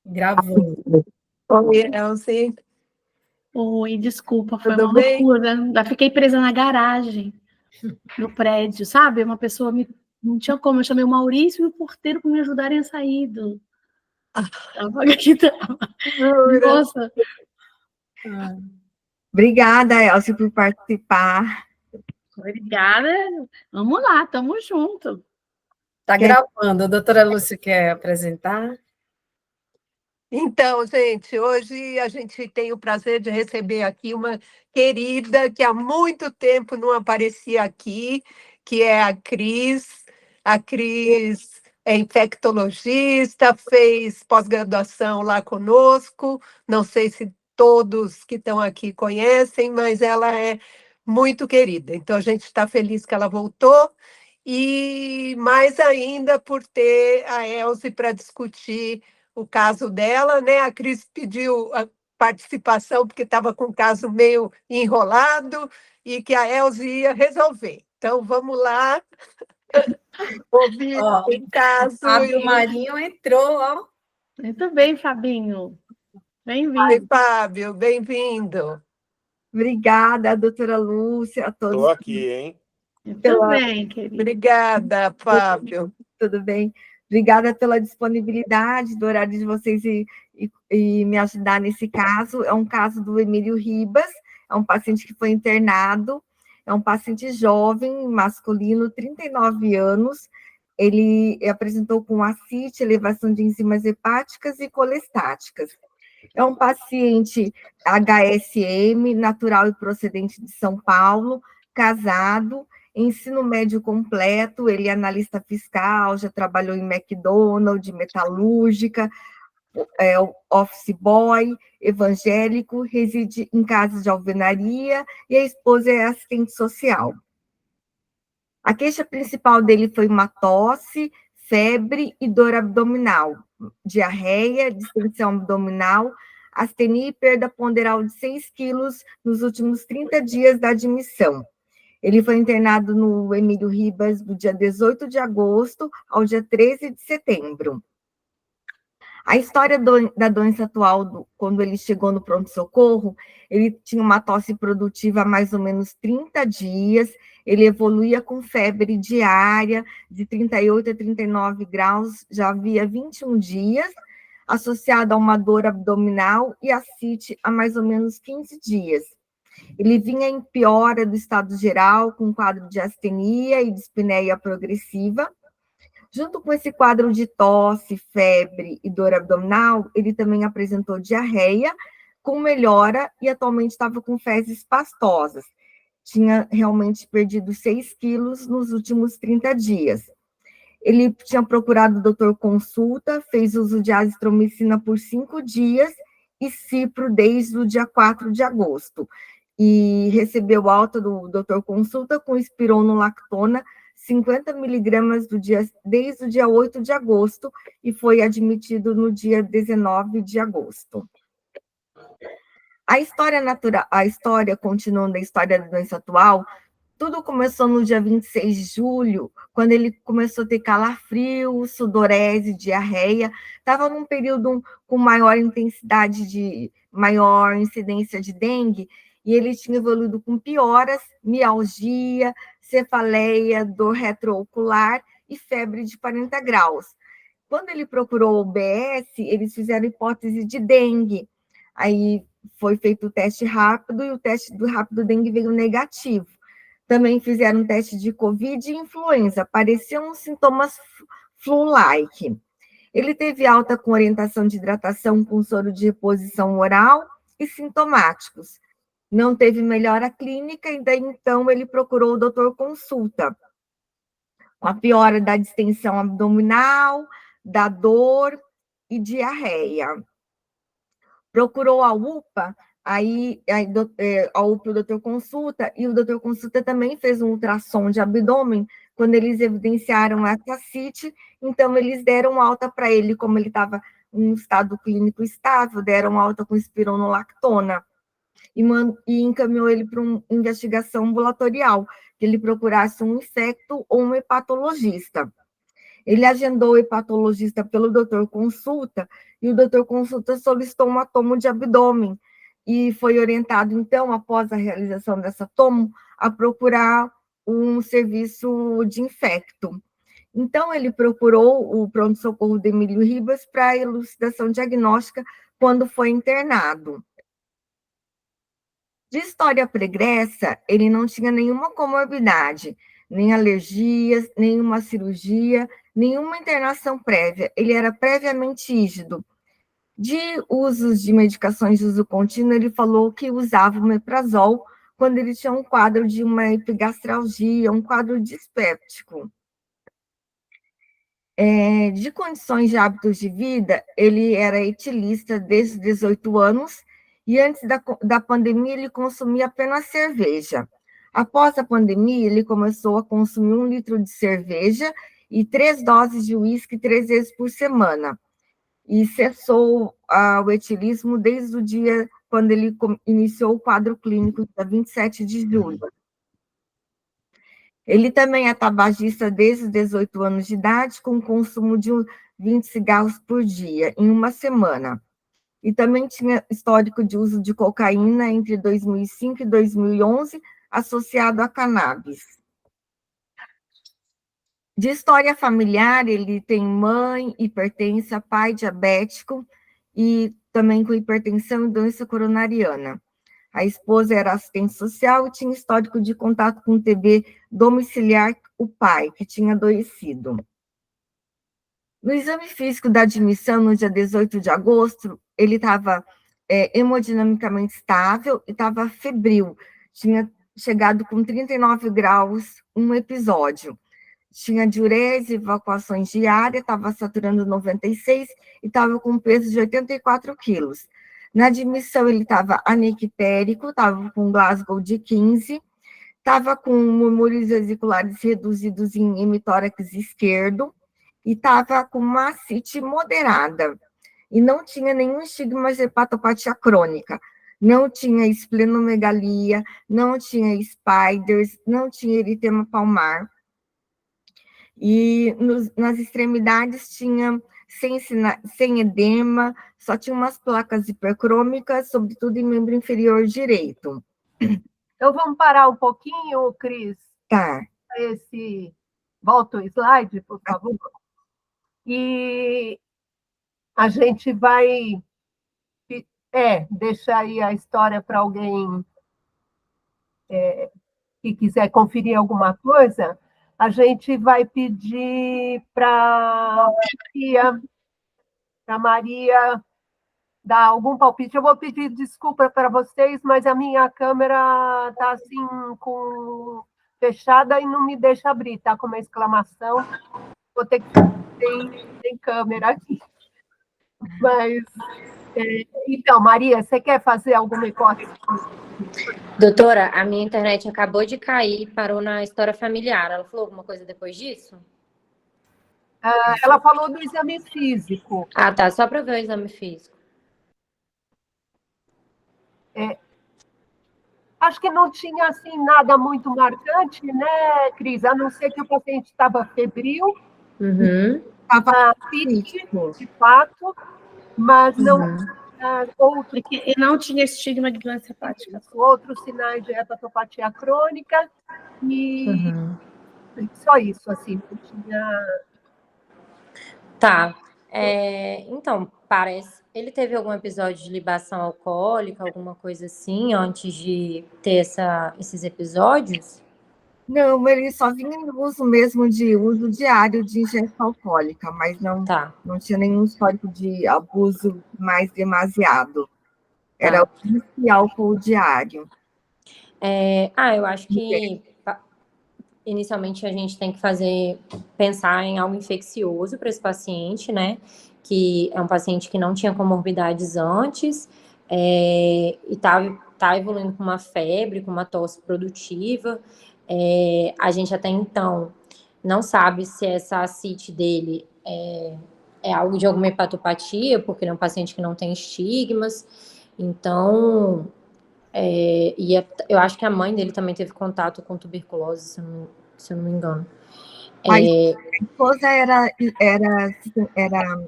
Gravou. Oi, Elzi. Oi, desculpa, foi Tudo uma bem? loucura. Eu fiquei presa na garagem do prédio, sabe? Uma pessoa não tinha como. Eu chamei o Maurício e o porteiro para me ajudarem a sair do. Aqui tava. Jura? Nossa, Obrigada, Elcio, por participar. obrigada. Vamos lá, tamo junto. Está gravando. A doutora Lúcia quer apresentar? Então, gente, hoje a gente tem o prazer de receber aqui uma querida que há muito tempo não aparecia aqui, que é a Cris. A Cris é infectologista, fez pós-graduação lá conosco. Não sei se todos que estão aqui conhecem, mas ela é muito querida. Então, a gente está feliz que ela voltou. E mais ainda por ter a Elze para discutir o caso dela, né? A Cris pediu a participação porque estava com o caso meio enrolado e que a Elze ia resolver. Então, vamos lá ouvir o caso. Fábio Marinho entrou, ó. Muito bem, Fabinho. Oi, Bem-vindo. Fábio, bem-vindo. Obrigada, doutora Lúcia, a todos. Estou aqui, hein? Muito bem, querido. Obrigada, Fábio. Tudo bem? Obrigada pela disponibilidade do horário de vocês e me ajudar nesse caso. É um caso do Emílio Ribas, é um paciente que foi internado, é um paciente jovem, masculino, 39 anos. Ele apresentou com ascite, elevação de enzimas hepáticas e colestáticas. É um paciente HSM, natural e procedente de São Paulo, casado, ensino médio completo, ele é analista fiscal, já trabalhou em McDonald's, metalúrgica, office boy, evangélico, reside em casa de alvenaria e a esposa é assistente social. A queixa principal dele foi uma tosse, febre e dor abdominal, diarreia, distensão abdominal, astenia e perda ponderal de 6 quilos nos últimos 30 dias da admissão. Ele foi internado no Emílio Ribas do dia 18 de agosto ao dia 13 de setembro. A história da doença atual, quando ele chegou no pronto-socorro, ele tinha uma tosse produtiva há mais ou menos 30 dias, ele evoluía com febre diária de 38 a 39 graus, já havia 21 dias, associada a uma dor abdominal e ascite há mais ou menos 15 dias. Ele vinha em piora do estado geral, com quadro de astenia e dispneia progressiva. Junto com esse quadro de tosse, febre e dor abdominal, ele também apresentou diarreia, com melhora, e atualmente estava com fezes pastosas. Tinha realmente perdido 6 quilos nos últimos 30 dias. Ele tinha procurado o doutor consulta, fez uso de azitromicina por 5 dias e cipro desde o dia 4 de agosto. E recebeu alta do doutor consulta com espironolactona, 50 miligramas desde o dia 8 de agosto, e foi admitido no dia 19 de agosto. A história, continuando a história da doença atual, tudo começou no dia 26 de julho, quando ele começou a ter calafrio, sudorese, diarreia, estava num período com maior intensidade maior incidência de dengue, e ele tinha evoluído com pioras, mialgia, cefaleia, dor retroocular e febre de 40 graus. Quando ele procurou o OBS, eles fizeram hipótese de dengue. Aí foi feito o teste rápido e o teste do rápido dengue veio negativo. Também fizeram um teste de Covid e influenza, pareciam sintomas flu-like. Ele teve alta com orientação de hidratação com soro de reposição oral e sintomáticos. Não teve melhora clínica e daí então ele procurou o doutor consulta, com a piora da distensão abdominal, da dor e diarreia. Procurou a UPA, a UPA o doutor consulta, e o doutor consulta também fez um ultrassom de abdômen, quando eles evidenciaram essa ascite, então eles deram alta para ele, como ele estava em um estado clínico estável, deram alta com espironolactona, e encaminhou ele para uma investigação ambulatorial, que ele procurasse um infecto ou um hepatologista. Ele agendou o hepatologista pelo doutor Consulta, e o doutor Consulta solicitou uma tomo de abdômen, e foi orientado, então, após a realização dessa tomo, a procurar um serviço de infecto. Então, ele procurou o pronto-socorro do Emílio Ribas para elucidação diagnóstica quando foi internado. De história pregressa, ele não tinha nenhuma comorbidade, nem alergias, nenhuma cirurgia, nenhuma internação prévia. Ele era previamente rígido. De usos de medicações de uso contínuo, ele falou que usava o omeprazol quando ele tinha um quadro de uma epigastralgia, um quadro dispéptico. De condições de hábitos de vida, ele era etilista desde os 18 anos, e antes da pandemia ele consumia apenas cerveja. Após a pandemia, ele começou a consumir 1 litro de cerveja e 3 doses de uísque 3 vezes por semana. E cessou o etilismo desde o dia quando ele iniciou o quadro clínico, dia 27 de julho. Ele também é tabagista desde os 18 anos de idade, com consumo de 20 cigarros por dia, em uma semana. E também tinha histórico de uso de cocaína entre 2005 e 2011, associado a cannabis. De história familiar, ele tem mãe hipertensa, pai diabético e também com hipertensão e doença coronariana. A esposa era assistente social e tinha histórico de contato com TB domiciliar, o pai, que tinha adoecido. No exame físico da admissão, no dia 18 de agosto, ele estava hemodinamicamente estável e estava febril. Tinha chegado com 39 graus um episódio. Tinha diurese, evacuações diárias, estava saturando 96 e estava com peso de 84 quilos. Na admissão, ele estava anictérico, estava com Glasgow de 15, estava com murmúrios vesiculares reduzidos em hemitórax esquerdo e estava com uma ascite moderada. E não tinha nenhum estigma de hepatopatia crônica. Não tinha esplenomegalia, não tinha spiders, não tinha eritema palmar. E nas extremidades tinha sem edema, só tinha umas placas hipercrômicas, sobretudo em membro inferior direito. Então, vamos parar um pouquinho, Cris? Tá. Volta o slide, por favor. E a gente vai deixar aí a história para alguém que quiser conferir alguma coisa. A gente vai pedir para Maria dar algum palpite. Eu vou pedir desculpa para vocês, mas a minha câmera está assim, fechada e não me deixa abrir, tá com uma exclamação. Vou ter que sem câmera aqui. Mas, então, Maria, você quer fazer alguma hipótese? Doutora, a minha internet acabou de cair, parou na história familiar. Ela falou alguma coisa depois disso? Ela falou do exame físico. Ah, tá. Só para ver o exame físico. Acho que não tinha assim nada muito marcante, né, Cris? A não ser que o paciente estava febril, estava crítico, de fato, mas não porque não tinha estigma de doença hepática. Outros sinais de hepatopatia crônica e só isso, assim, não tinha. Tá. Então, parece. Ele teve algum episódio de libação alcoólica, alguma coisa assim, antes de ter esses episódios? Não, ele só vinha em uso mesmo de uso diário de ingestão alcoólica, mas não tinha nenhum histórico de abuso mais demasiado. Era uso de álcool diário. Eu acho que inicialmente a gente tem que pensar em algo infeccioso para esse paciente, né? Que é um paciente que não tinha comorbidades antes e tá evoluindo com uma febre, com uma tosse produtiva. A gente até então não sabe se essa ascite dele é algo de alguma hepatopatia, porque ele é um paciente que não tem estigmas. Então, eu acho que a mãe dele também teve contato com tuberculose, se eu não me engano. Mas a esposa era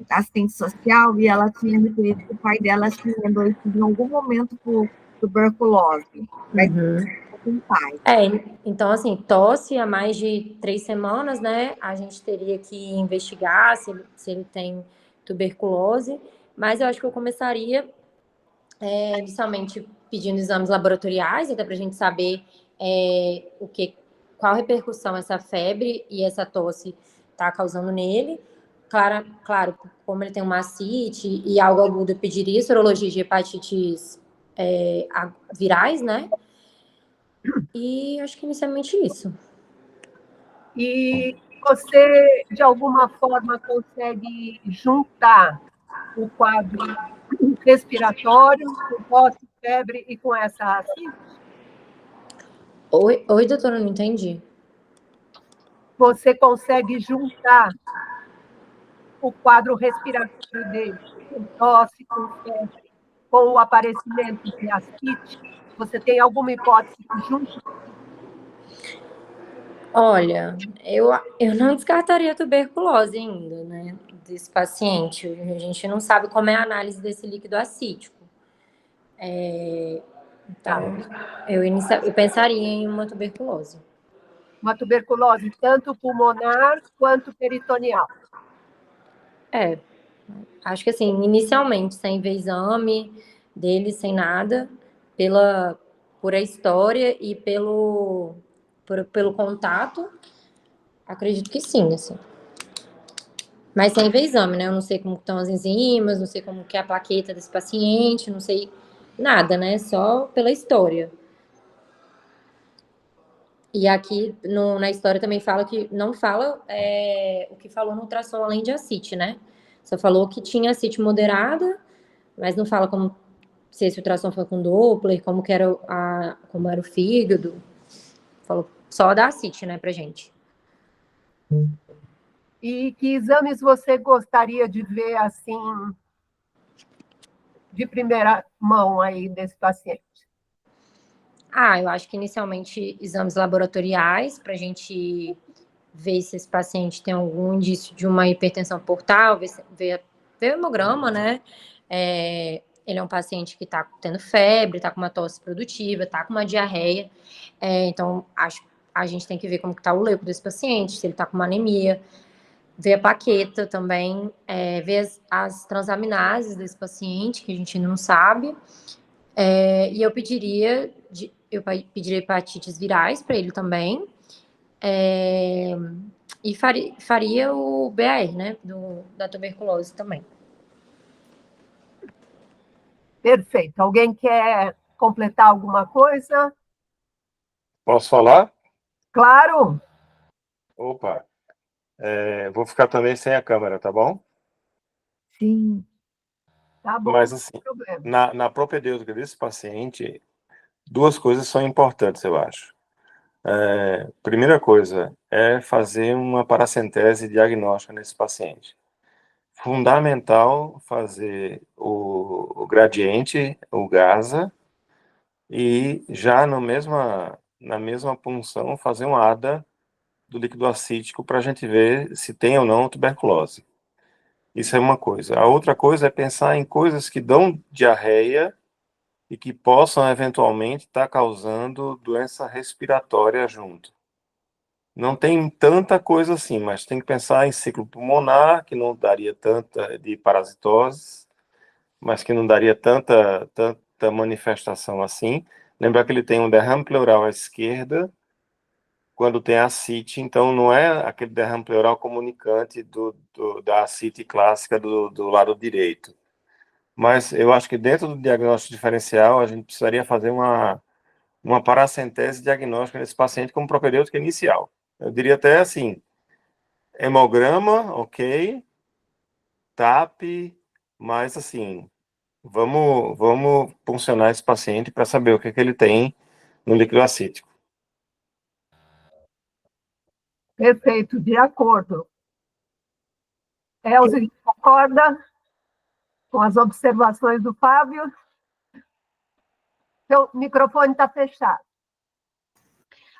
assistente social e ela tinha referido que o pai dela tinha adoecido em algum momento por tuberculose. Mas com o pai. Então, assim, tosse há mais de 3 semanas, né? A gente teria que investigar se ele tem tuberculose, mas eu acho que eu começaria inicialmente pedindo exames laboratoriais, até para a gente saber qual repercussão essa febre e essa tosse está causando nele. Claro, como ele tem uma ascite e algo agudo, eu pediria sorologia de hepatites virais, né? E acho que inicialmente isso. E você, de alguma forma, consegue juntar o quadro respiratório, com tosse, febre e com essa ascite? Oi, doutora, não entendi. Você consegue juntar o quadro respiratório dele, com tosse, com febre, com o aparecimento de ascite? Você tem alguma hipótese que junte? Olha, eu não descartaria a tuberculose ainda, né, desse paciente. A gente não sabe como é a análise desse líquido acítico. Então, eu pensaria em uma tuberculose. Uma tuberculose tanto pulmonar quanto peritoneal. Acho que assim, inicialmente, sem ver exame dele, sem nada, por a história e pelo contato, acredito que sim, assim. Mas sem ver exame, né? Eu não sei como estão as enzimas, não sei como que é a plaqueta desse paciente, não sei nada, né? Só pela história. E aqui na história também fala que não fala o que falou no ultrassom além de ascite, né? Só falou que tinha ascite moderada, mas não fala se esse ultrassom foi com Doppler, como era o fígado. Falou só da ascite, né, pra gente. E que exames você gostaria de ver, assim, de primeira mão aí desse paciente? Eu acho que inicialmente exames laboratoriais, pra gente ver se esse paciente tem algum indício de uma hipertensão portal, ver o hemograma, né? Ele é um paciente que está tendo febre, está com uma tosse produtiva, está com uma diarreia. Então, a gente tem que ver como está o leuco desse paciente, se ele está com uma anemia. Ver a plaqueta também, ver as transaminases desse paciente, que a gente ainda não sabe. E eu pediria hepatites virais para ele também. E faria o BAR, né, da tuberculose também. Perfeito. Alguém quer completar alguma coisa? Posso falar? Claro. Opa, vou ficar também sem a câmera, tá bom? Sim. Tá bom, Mas não assim, tem problema. na propedêutica desse paciente, 2 coisas são importantes, eu acho. Primeira coisa é fazer uma paracentese diagnóstica nesse paciente. Fundamental fazer o gradiente, o GASA, e já na mesma punção fazer um ADA do líquido acítico para a gente ver se tem ou não tuberculose. Isso é uma coisa. A outra coisa é pensar em coisas que dão diarreia e que possam eventualmente estar causando doença respiratória junto. Não tem tanta coisa assim, mas tem que pensar em ciclo pulmonar, que não daria tanta de parasitose, mas que não daria tanta manifestação assim. Lembrar que ele tem um derrame pleural à esquerda, quando tem ascite, então não é aquele derrame pleural comunicante da ascite clássica do lado direito. Mas eu acho que dentro do diagnóstico diferencial, a gente precisaria fazer uma paracentese diagnóstica nesse paciente como propedêutica inicial. Eu diria até assim, hemograma, ok, TAP, mas assim, vamos puncionar esse paciente para saber o que ele tem no líquido acítico. Perfeito, de acordo. Elza, concorda com as observações do Fábio? Seu microfone está fechado.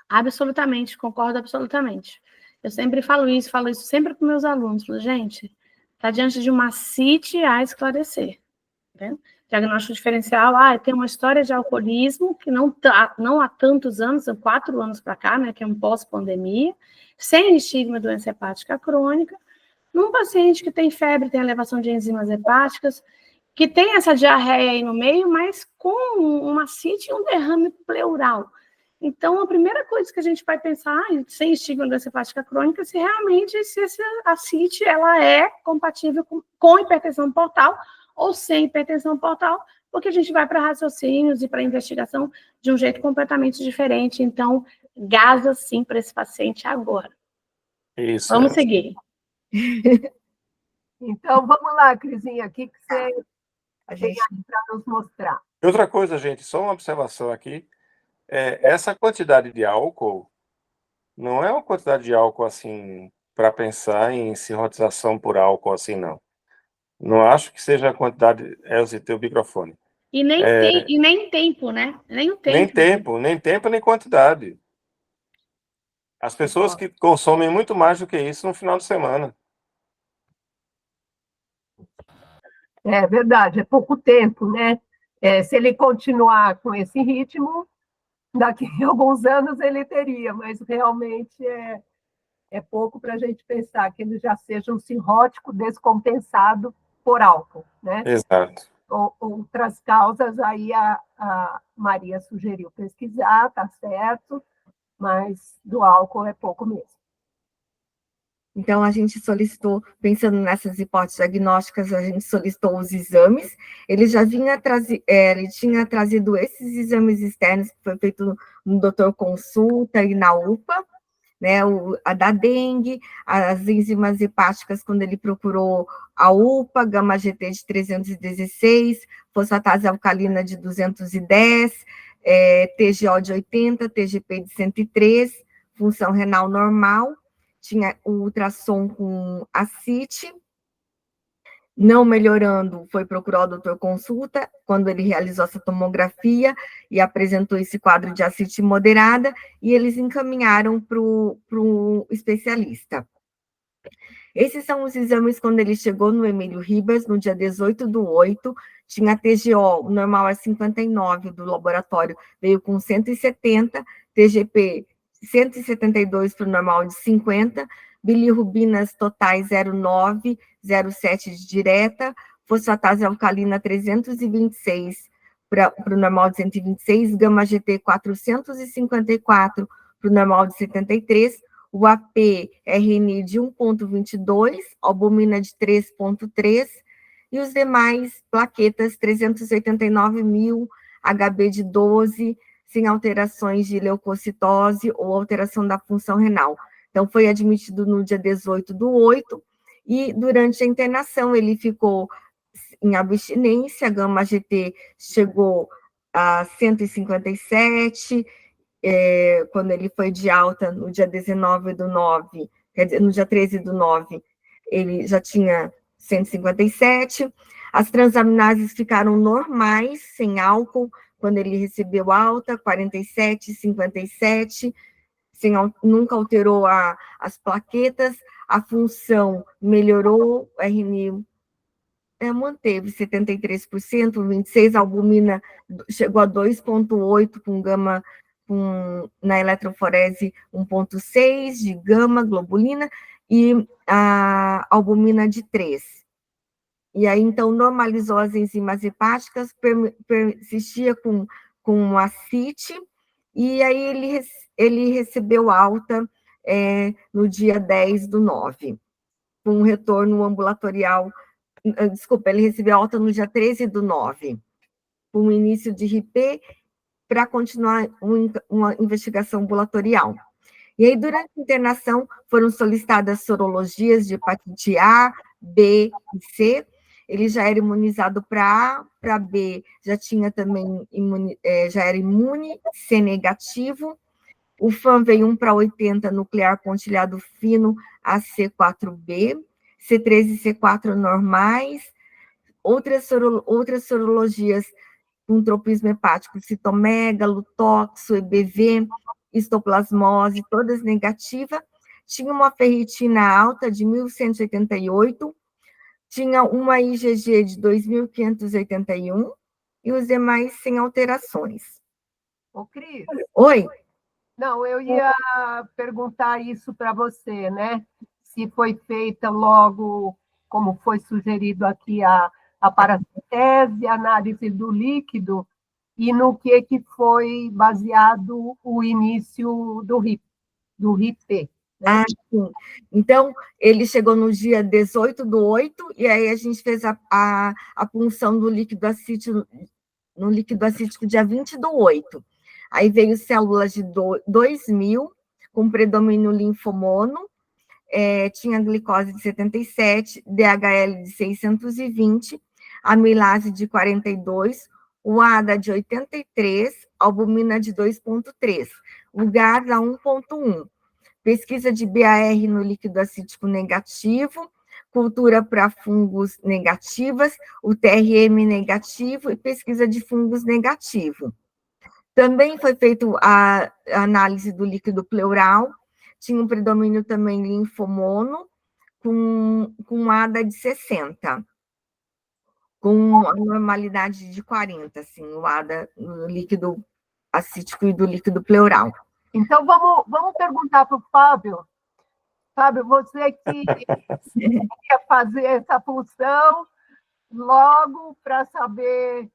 Absolutamente, concordo absolutamente. Eu sempre falo isso sempre com meus alunos. Falo, gente, está diante de uma CIT a esclarecer. Tá? Diagnóstico diferencial, tem uma história de alcoolismo que não há tantos anos, são 4 anos para cá, né, que é um pós-pandemia, sem estigma de doença hepática crônica, num paciente que tem febre, tem elevação de enzimas hepáticas, que tem essa diarreia aí no meio, mas com uma CIT e um derrame pleural. Então, a primeira coisa que a gente vai pensar, sem estigma de doença hepática crônica, se realmente a CIT ela é compatível com hipertensão portal ou sem hipertensão portal, porque a gente vai para raciocínios e para investigação de um jeito completamente diferente. Então, gasa sim para esse paciente agora. Isso. Vamos seguir. Então, vamos lá, Crisinha, o que você tem para nos mostrar? Outra coisa, gente, só uma observação aqui. Essa quantidade de álcool não é uma quantidade de álcool assim para pensar em cirrotização por álcool assim, não. Não acho que seja a quantidade. Elze, teu microfone. E nem tempo, né? Nem o tempo. Nem tempo, nem quantidade. As pessoas que consomem muito mais do que isso no final de semana. É verdade, é pouco tempo, né? Se ele continuar com esse ritmo, daqui a alguns anos ele teria, mas realmente é pouco para a gente pensar que ele já seja um cirrótico descompensado por álcool, né? Exato. Outras causas, aí a Maria sugeriu pesquisar, tá certo, mas do álcool é pouco mesmo. Então, a gente solicitou, pensando nessas hipóteses diagnósticas, a gente solicitou os exames. Ele já ele tinha trazido esses exames externos, que foi feito no doutor consulta e na UPA, né, a da dengue, as enzimas hepáticas, quando ele procurou a UPA, gama-GT de 316, fosfatase alcalina de 210, TGO de 80, TGP de 103, função renal normal, tinha o ultrassom com a CIT, não melhorando, foi procurar o doutor consulta, quando ele realizou essa tomografia e apresentou esse quadro de ascite moderada, e eles encaminharam para o especialista. Esses são os exames quando ele chegou no Emílio Ribas, no dia 18/8, tinha TGO, o normal é 59 do laboratório, veio com 170, TGP 172 para o normal de 50, bilirrubinas totais 0,9, 0,7 de direta, fosfatase alcalina 326 para o normal de 126, gama-GT 454 para o normal de 73, o AP-RNI de 1,22, albumina de 3,3, e os demais plaquetas 389.000, HB de 12, sem alterações de leucocitose ou alteração da função renal. Então, foi admitido no dia 18/8, e durante a internação ele ficou em abstinência, gama-GT chegou a 157, quando ele foi de alta no dia 19/9, quer dizer, no dia 13/9, ele já tinha 157, as transaminases ficaram normais, sem álcool, quando ele recebeu alta, 47, 57, nunca alterou as plaquetas, a função melhorou, o RNI manteve 73%, 26%, a albumina chegou a 2,8 com gama, na eletroforese 1,6 de gama, globulina, e a albumina de 3. E aí, então, normalizou as enzimas hepáticas, persistia com a CIT, e aí ele recebeu alta no dia 10/9, com um retorno ambulatorial. Desculpa, ele recebeu alta no dia 13/9, com o início de RIP, para continuar uma investigação ambulatorial. E aí, durante a internação, foram solicitadas sorologias de hepatite A, B e C. Ele já era imunizado para A, para B, já tinha também já era imune, C negativo. O FAM veio 1/80 nuclear pontilhado fino AC4B, C3 e C4 normais. Outras sorologias com tropismo hepático, citomegalo, toxo, EBV, histoplasmose, todas negativas. tinha uma ferritina alta de 1.188, tinha uma IgG de 2.581 e os demais sem alterações. Ô, Cris, Oi? não, eu ia perguntar isso para você, né? Se foi feita logo, como foi sugerido aqui, a paracitese, a análise do líquido, e no que foi baseado o início do RIP. Ah, sim. Então, ele chegou no dia 18/8, e aí a gente fez a punção do líquido acítico, no líquido acítico dia 20/8. Aí veio células de 2.000, com predomínio linfomono, tinha glicose de 77, DHL de 620, amilase de 42, o ADA de 83, albumina de 2,3, o GAS a 1,1. Pesquisa de BAR no líquido acítico negativo, cultura para fungos negativas, o TRM negativo e pesquisa de fungos negativo. Também foi feita a análise do líquido pleural, tinha um predomínio também linfomono, com ADA de 60, com a normalidade de 40, assim, o ADA no líquido acítico e do líquido pleural. Então, vamos perguntar para o Fábio. Fábio, você que quer fazer essa função logo para saber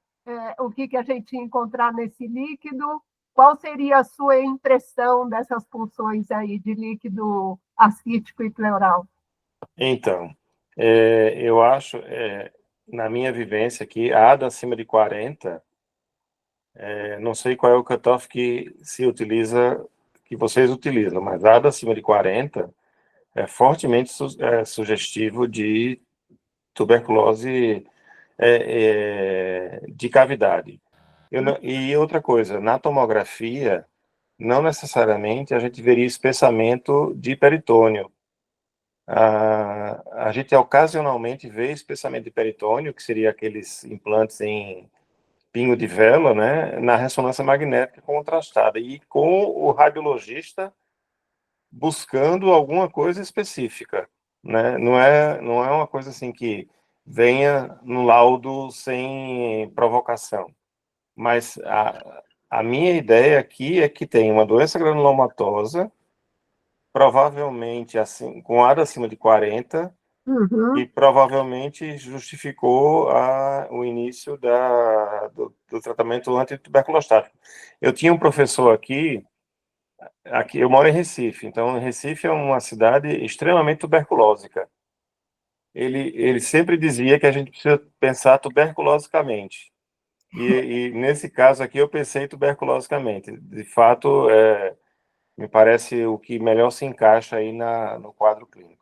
o que a gente ia encontrar nesse líquido, qual seria a sua impressão dessas funções aí de líquido acítico e pleural? Então, eu acho, na minha vivência aqui, a ADA acima de 40, não sei qual é o cutoff que se utiliza, que vocês utilizam, mas a ADA acima de 40 é fortemente sugestivo de tuberculose de cavidade. E outra coisa, na tomografia, não necessariamente a gente veria espessamento de peritônio. A gente ocasionalmente vê espessamento de peritônio, que seria aqueles implantes em pingo de vela, né, na ressonância magnética contrastada, e com o radiologista buscando alguma coisa específica, né? Não é uma coisa assim que venha no laudo sem provocação. Mas a minha ideia aqui é que tem uma doença granulomatosa, provavelmente assim, com ADA acima de 40, e provavelmente justificou o início do tratamento antituberculostático. Eu tinha um professor aqui, eu moro em Recife, então Recife é uma cidade extremamente tuberculósica. Ele sempre dizia que a gente precisa pensar tuberculosicamente. E nesse caso aqui eu pensei tuberculosicamente. De fato, me parece o que melhor se encaixa aí no quadro clínico.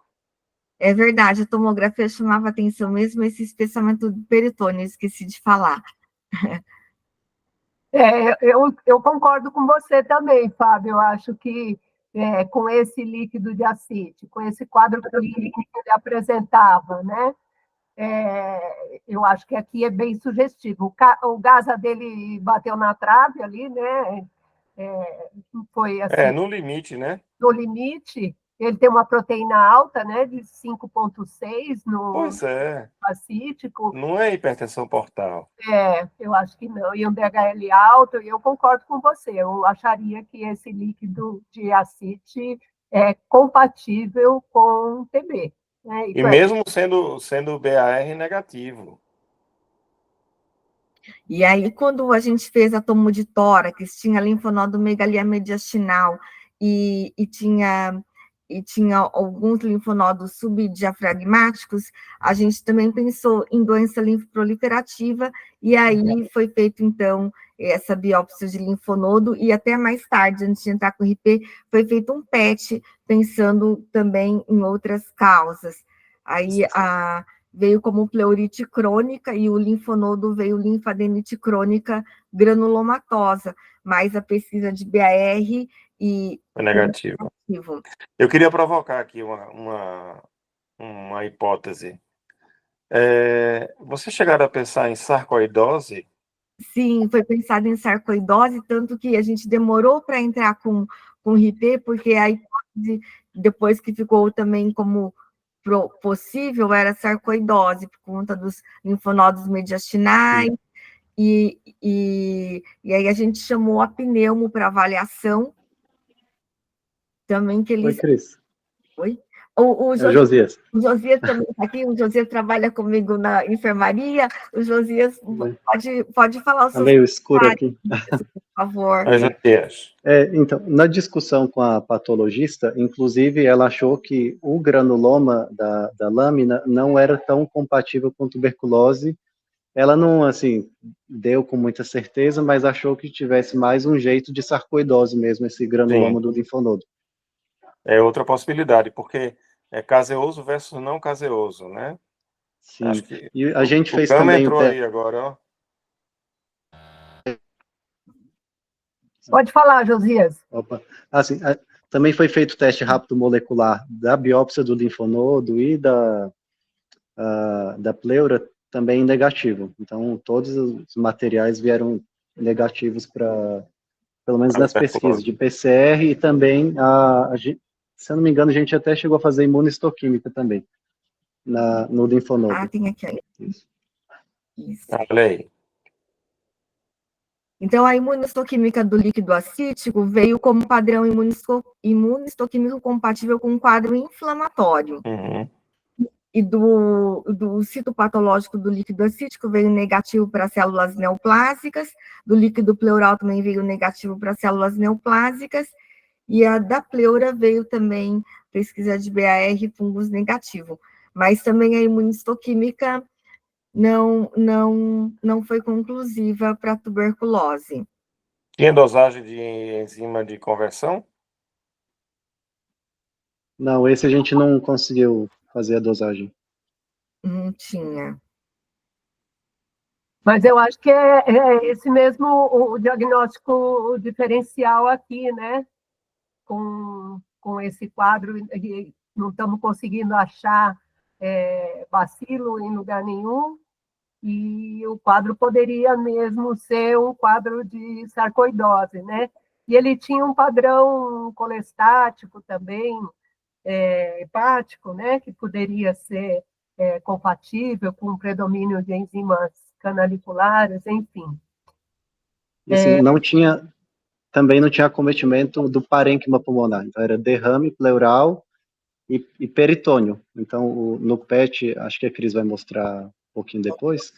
É verdade, a tomografia chamava atenção mesmo, esse espessamento do peritônio, esqueci de falar. Eu concordo com você também, Fábio. Eu acho que com esse líquido de acite, com esse quadro clínico que ele apresentava, né? Eu acho que aqui é bem sugestivo. O Gaza dele bateu na trave ali, né? Foi assim, No limite, né? no limite. Ele tem uma proteína alta, né, de 5,6 no Pois é. acítico. Não é hipertensão portal. Eu acho que não. E um DHL alto, e eu concordo com você. Eu acharia que esse líquido de acite é compatível com TB. Né? E mesmo sendo BAR negativo. E aí, quando a gente fez a tomo de tórax, tinha linfonodomegalia mediastinal e tinha alguns linfonodos subdiafragmáticos, a gente também pensou em doença linfoproliferativa, e aí foi feito, então, essa biópsia de linfonodo, e até mais tarde, antes de entrar com o RP, foi feito um PET, pensando também em outras causas. Aí veio como pleurite crônica, e o linfonodo veio linfadenite crônica granulomatosa, mas a pesquisa de BAR É negativo. Eu queria provocar aqui uma hipótese. Vocês chegaram a pensar em sarcoidose? Sim, foi pensado em sarcoidose, tanto que a gente demorou para entrar com RIP, porque a hipótese depois que ficou também como possível, era sarcoidose, por conta dos linfonodos mediastinais, e aí a gente chamou a pneumo para avaliação, também que Oi, eles... Cris. Oi? É o Josias. O Josias também está aqui, o Josias trabalha comigo na enfermaria, o Josias pode falar o Tá seu meio escuro aqui. por favor. Josias. Então, na discussão com a patologista, inclusive, ela achou que o granuloma da lâmina não era tão compatível com tuberculose. Ela não, assim, deu com muita certeza, mas achou que tivesse mais um jeito de sarcoidose mesmo, esse granuloma do linfonodo. É outra possibilidade, porque é caseoso versus não caseoso, né? Sim, Acho que e a gente fez Gama também entrou aí agora, ó. Pode falar, Josias. Opa. Assim, também foi feito o teste rápido molecular da biópsia do linfonodo e da pleura, também negativo. Então, todos os materiais vieram negativos para, pelo menos nas pesquisas de PCR, e também, se eu não me engano, a gente até chegou a fazer imunistoquímica também, no linfonodo. Ah, tem aqui. Isso. Olha aí. Então, a imunistoquímica do líquido acítico veio como padrão imunistoquímico compatível com um quadro inflamatório. Uhum. E do citopatológico do líquido acítico veio negativo para células neoplásicas, do líquido pleural também veio negativo para células neoplásicas, e a da pleura veio também, pesquisa de BAR, fungos negativo. Mas também a imunistoquímica não foi conclusiva para tuberculose. Tinha dosagem de enzima de conversão? Não, esse a gente não conseguiu fazer a dosagem. Não tinha. Mas eu acho que é esse mesmo o diagnóstico diferencial aqui, né? Com esse quadro, não estamos conseguindo achar bacilo em lugar nenhum, e o quadro poderia mesmo ser um quadro de sarcoidose, né? E ele tinha um padrão colestático também, hepático, né? Que poderia ser compatível com o predomínio de enzimas canaliculares, enfim. E, assim, também não tinha acometimento do parênquima pulmonar, então era derrame pleural e peritônio. Então, no PET, acho que a Cris vai mostrar um pouquinho depois,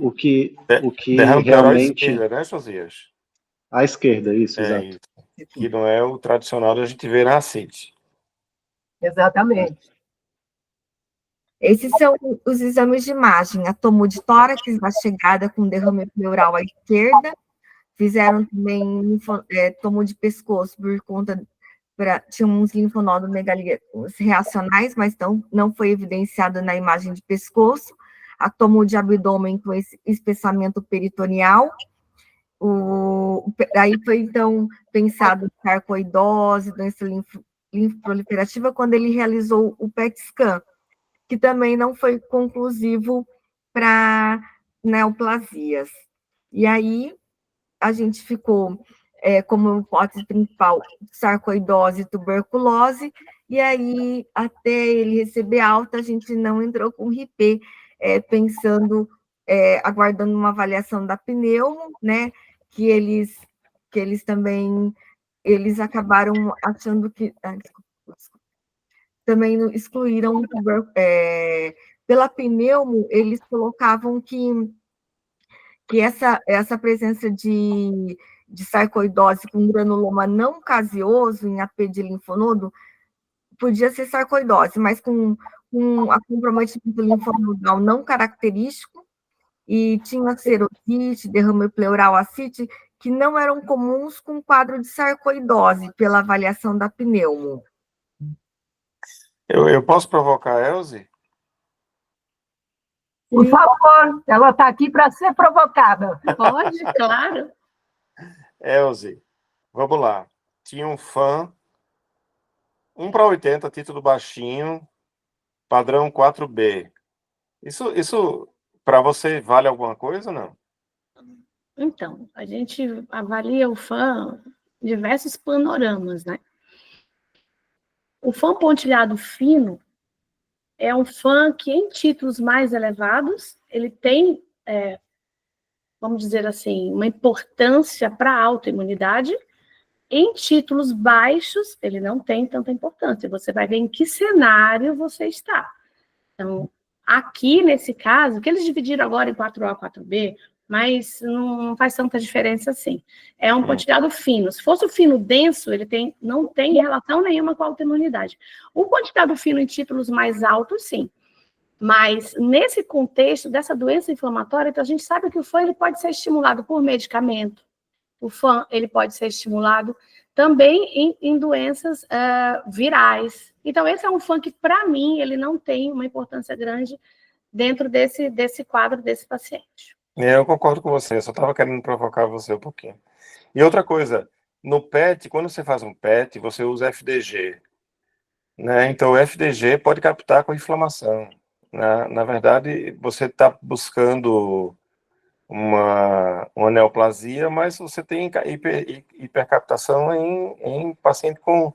o que derrame realmente... à esquerda, né, Josias? À esquerda, isso, exato. Isso. Que não é o tradicional da gente ver na CIT. Exatamente. Esses são os exames de imagem. A tomo de tórax na chegada com derrame pleural à esquerda. Fizeram também tomo de pescoço por conta... tinha uns linfonodos megalíticos reacionais, mas não foi evidenciado na imagem de pescoço. A tomo de abdômen com esse espessamento peritoneal. Aí foi, então, pensado em sarcoidose, doença linfoproliferativa, quando ele realizou o PET scan, que também não foi conclusivo para neoplasias. E aí, a gente ficou como hipótese principal sarcoidose e tuberculose, e aí, até ele receber alta, a gente não entrou com RIP, aguardando uma avaliação da pneumo, né, que eles também, eles acabaram achando que... também excluíram pela pneumo, eles colocavam que essa presença de sarcoidose com granuloma não caseoso em AP de linfonodo podia ser sarcoidose, mas com a comprometimento linfonodal não característico, e tinha serosite, derrame pleural ascite, que não eram comuns com quadro de sarcoidose pela avaliação da pneumo. Eu posso provocar a Elze? Por favor, ela está aqui para ser provocada. Pode, claro. Elze, vamos lá. Tinha um fã, 1/80, título baixinho, padrão 4B. Isso para você vale alguma coisa ou não? Então, a gente avalia o fã diversos panoramas, né? O FAM pontilhado fino é um FAM que, em títulos mais elevados, ele tem, vamos dizer assim, uma importância para a autoimunidade. Em títulos baixos, ele não tem tanta importância. Você vai ver em que cenário você está. Então, aqui, nesse caso, que eles dividiram agora em 4A e 4B, mas não faz tanta diferença assim. É um pontilhado fino. Se fosse o fino denso, ele não tem relação nenhuma com a autoimunidade. O pontilhado fino em títulos mais altos, sim. Mas, nesse contexto dessa doença inflamatória, então, a gente sabe que o FAM ele pode ser estimulado por medicamento. O FAM ele pode ser estimulado também em doenças virais. Então, esse é um FAM que, para mim, ele não tem uma importância grande dentro desse quadro desse paciente. Eu concordo com você, eu só estava querendo provocar você um pouquinho. E outra coisa, no PET, quando você faz um PET, você usa FDG, né? Então, o FDG pode captar com inflamação, né? Na verdade, você está buscando uma neoplasia, mas você tem hipercaptação em paciente com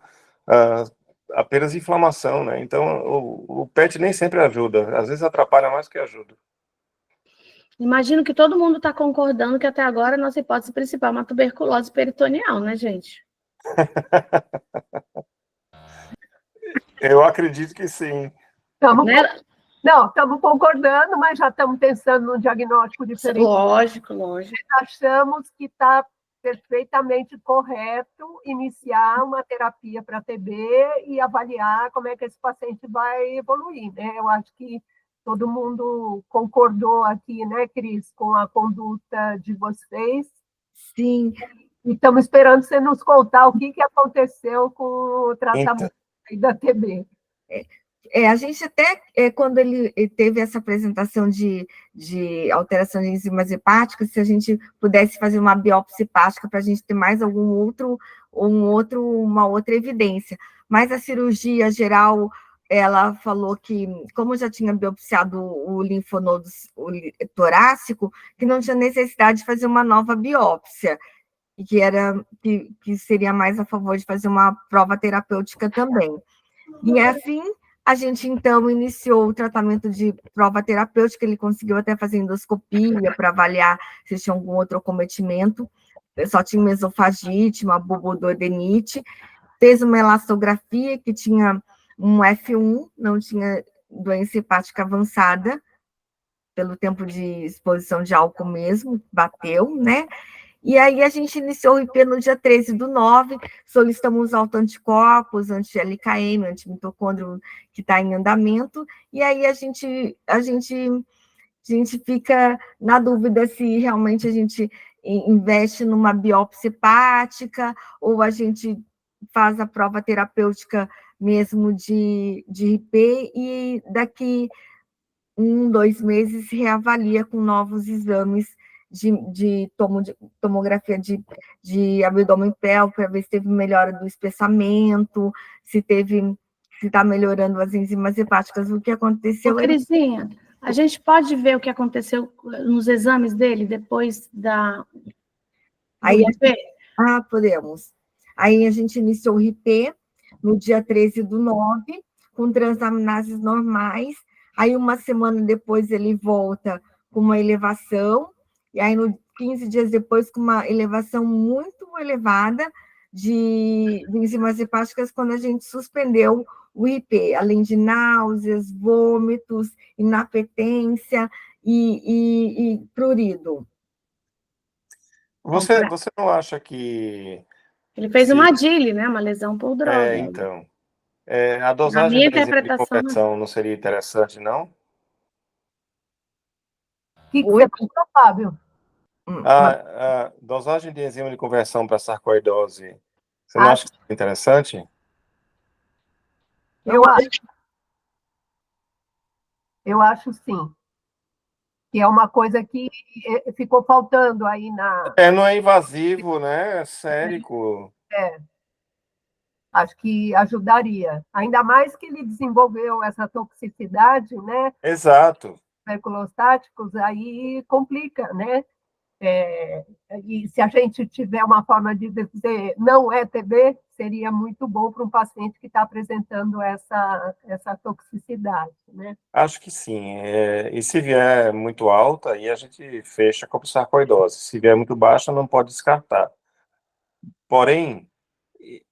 apenas inflamação, né? Então, o PET nem sempre ajuda, às vezes atrapalha mais que ajuda. Imagino que todo mundo está concordando que até agora a nossa hipótese principal é uma tuberculose peritoneal, né, gente? Eu acredito que sim. Estamos concordando, mas já estamos pensando no diagnóstico diferente. Lógico. Achamos que está perfeitamente correto iniciar uma terapia para TB e avaliar como é que esse paciente vai evoluir, né? Eu acho que todo mundo concordou aqui, né, Cris, com a conduta de vocês. Sim. E estamos esperando você nos contar o que aconteceu com o tratamento da TB. A gente até, quando ele teve essa apresentação de alteração de enzimas hepáticas, se a gente pudesse fazer uma biópsia hepática para a gente ter mais uma outra evidência. Mas a cirurgia geral, ela falou que, como já tinha biopsiado o linfonodo torácico, que não tinha necessidade de fazer uma nova biópsia, e que seria mais a favor de fazer uma prova terapêutica também. E assim, a gente, então, iniciou o tratamento de prova terapêutica, ele conseguiu até fazer endoscopia para avaliar se tinha algum outro acometimento, só tinha uma esofagite, uma bubododenite, fez uma elastografia que tinha um F1, não tinha doença hepática avançada, pelo tempo de exposição de álcool mesmo, bateu, né? E aí a gente iniciou o IP no dia 13/9, solicitamos autoanticorpos, anti-LKM, antimitocôndrio que está em andamento, e aí a gente fica na dúvida se realmente a gente investe numa biópsia hepática, ou a gente faz a prova terapêutica mesmo de IP, e daqui 1-2 meses reavalia com novos exames de tomografia de abdômen pélvico, para ver se teve melhora do espessamento, se está melhorando as enzimas hepáticas. O que aconteceu... Crisinha, a gente pode ver o que aconteceu nos exames dele depois da... Podemos. Aí a gente iniciou o RIP no dia 13/9, com transaminases normais. Aí, uma semana depois, ele volta com uma elevação, e aí, 15 dias depois, com uma elevação muito elevada de enzimas hepáticas, quando a gente suspendeu o IP, além de náuseas, vômitos, inapetência e prurido. Você não acha que... Ele fez uma DILI, né? Uma lesão por droga. Então. A dosagem da enzima de conversão não seria interessante, não? O que você pensou, Fábio? A dosagem de enzima de conversão para sarcoidose, você não acha que é interessante? Eu acho sim. Que é uma coisa que ficou faltando aí na... Não é invasivo, né? É sérico. Acho que ajudaria. Ainda mais que ele desenvolveu essa toxicidade, né? Exato. Tuberculostáticos, aí complica, né? E se a gente tiver uma forma de dizer não é TB, seria muito bom para um paciente que está apresentando essa toxicidade, né? Acho que sim. E se vier muito alta, aí a gente fecha com a sarcoidose. Se vier muito baixa, não pode descartar. Porém,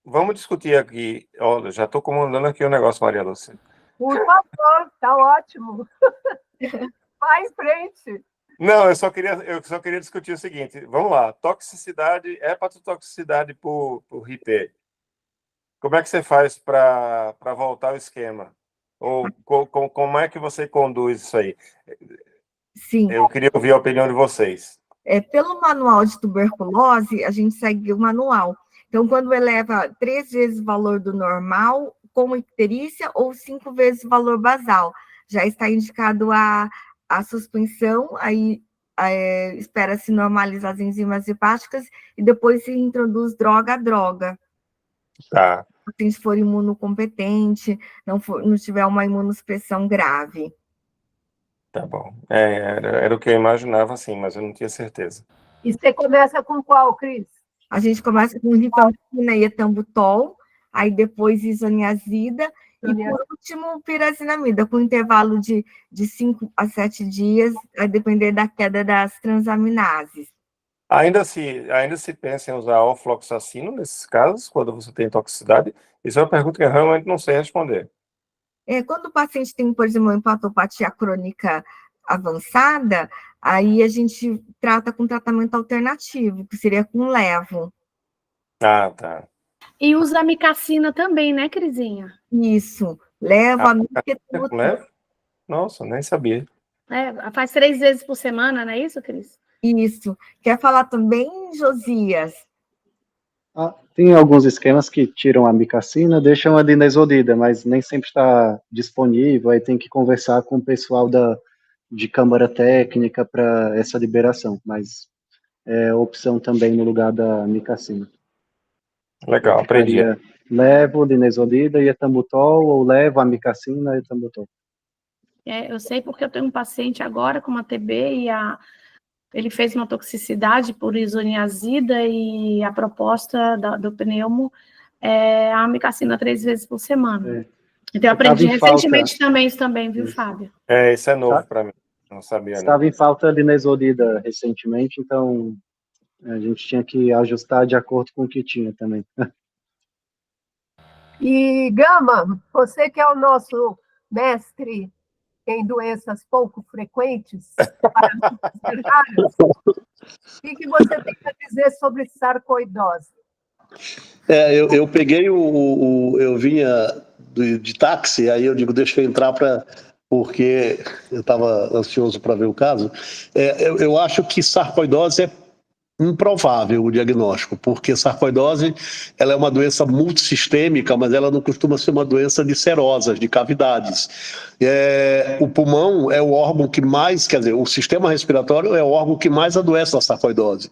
vamos discutir aqui. Olha, já estou comandando aqui o negócio, Maria Lúcia. Por favor, está ótimo. Vai em frente. Não, eu só queria discutir o seguinte. Vamos lá. Toxicidade, hepatotoxicidade por RIP. Como é que você faz para voltar ao esquema? Ou como é que você conduz isso aí? Sim. Eu queria ouvir a opinião de vocês. Pelo manual de tuberculose, a gente segue o manual. Então, quando eleva 3 vezes o valor do normal, com icterícia, ou 5 vezes o valor basal, já está indicado a suspensão, aí espera-se normalizar as enzimas hepáticas e depois se introduz droga a droga. Tá. Se for imunocompetente, não tiver uma imunossupressão grave. Tá bom. Era o que eu imaginava, assim, mas eu não tinha certeza. E você começa com qual, Cris? A gente começa com rifampicina e etambutol, aí depois isoniazida, e por último, pirazinamida, com intervalo de 5 a 7 dias, a depender da queda das transaminases. Ainda se pensa em usar ofloxacino nesses casos, quando você tem toxicidade? Isso é uma pergunta que eu realmente não sei responder. Quando o paciente tem, por exemplo, uma hepatopatia crônica avançada, aí a gente trata com tratamento alternativo, que seria com levo. Ah, tá. E usa amicacina também, né, Crisinha? Isso, levo, amiquetambutol. Levo? Nossa, nem sabia. Faz 3 vezes por semana, não é isso, Cris? Isso. Quer falar também, Josias? Tem alguns esquemas que tiram a amicacina, deixam a dinesodida, mas nem sempre está disponível, aí tem que conversar com o pessoal de câmara técnica para essa liberação, mas é opção também no lugar da amicacina. Legal, aprendi. Levo, dinesodida e etambutol, ou levo, amicacina e etambutol. Eu sei porque eu tenho um paciente agora com uma TB e ele fez uma toxicidade por isoniazida e a proposta do pneumo é a amicacina 3 vezes por semana. Então eu aprendi recentemente também, viu, Fábio? Isso é novo para mim, não sabia. Estava em falta de dinesodida recentemente, então a gente tinha que ajustar de acordo com o que tinha também. E, Gama, você que é o nosso mestre em doenças pouco frequentes, o que você tem a dizer sobre sarcoidose? Eu peguei eu vinha de táxi, aí eu digo, deixa eu entrar porque eu estava ansioso para ver o caso. Eu acho que sarcoidose é improvável o diagnóstico, porque sarcoidose ela é uma doença multissistêmica, mas ela não costuma ser uma doença de serosas, de cavidades. O pulmão é o órgão que mais, quer dizer, o sistema respiratório é o órgão que mais adoece a sarcoidose.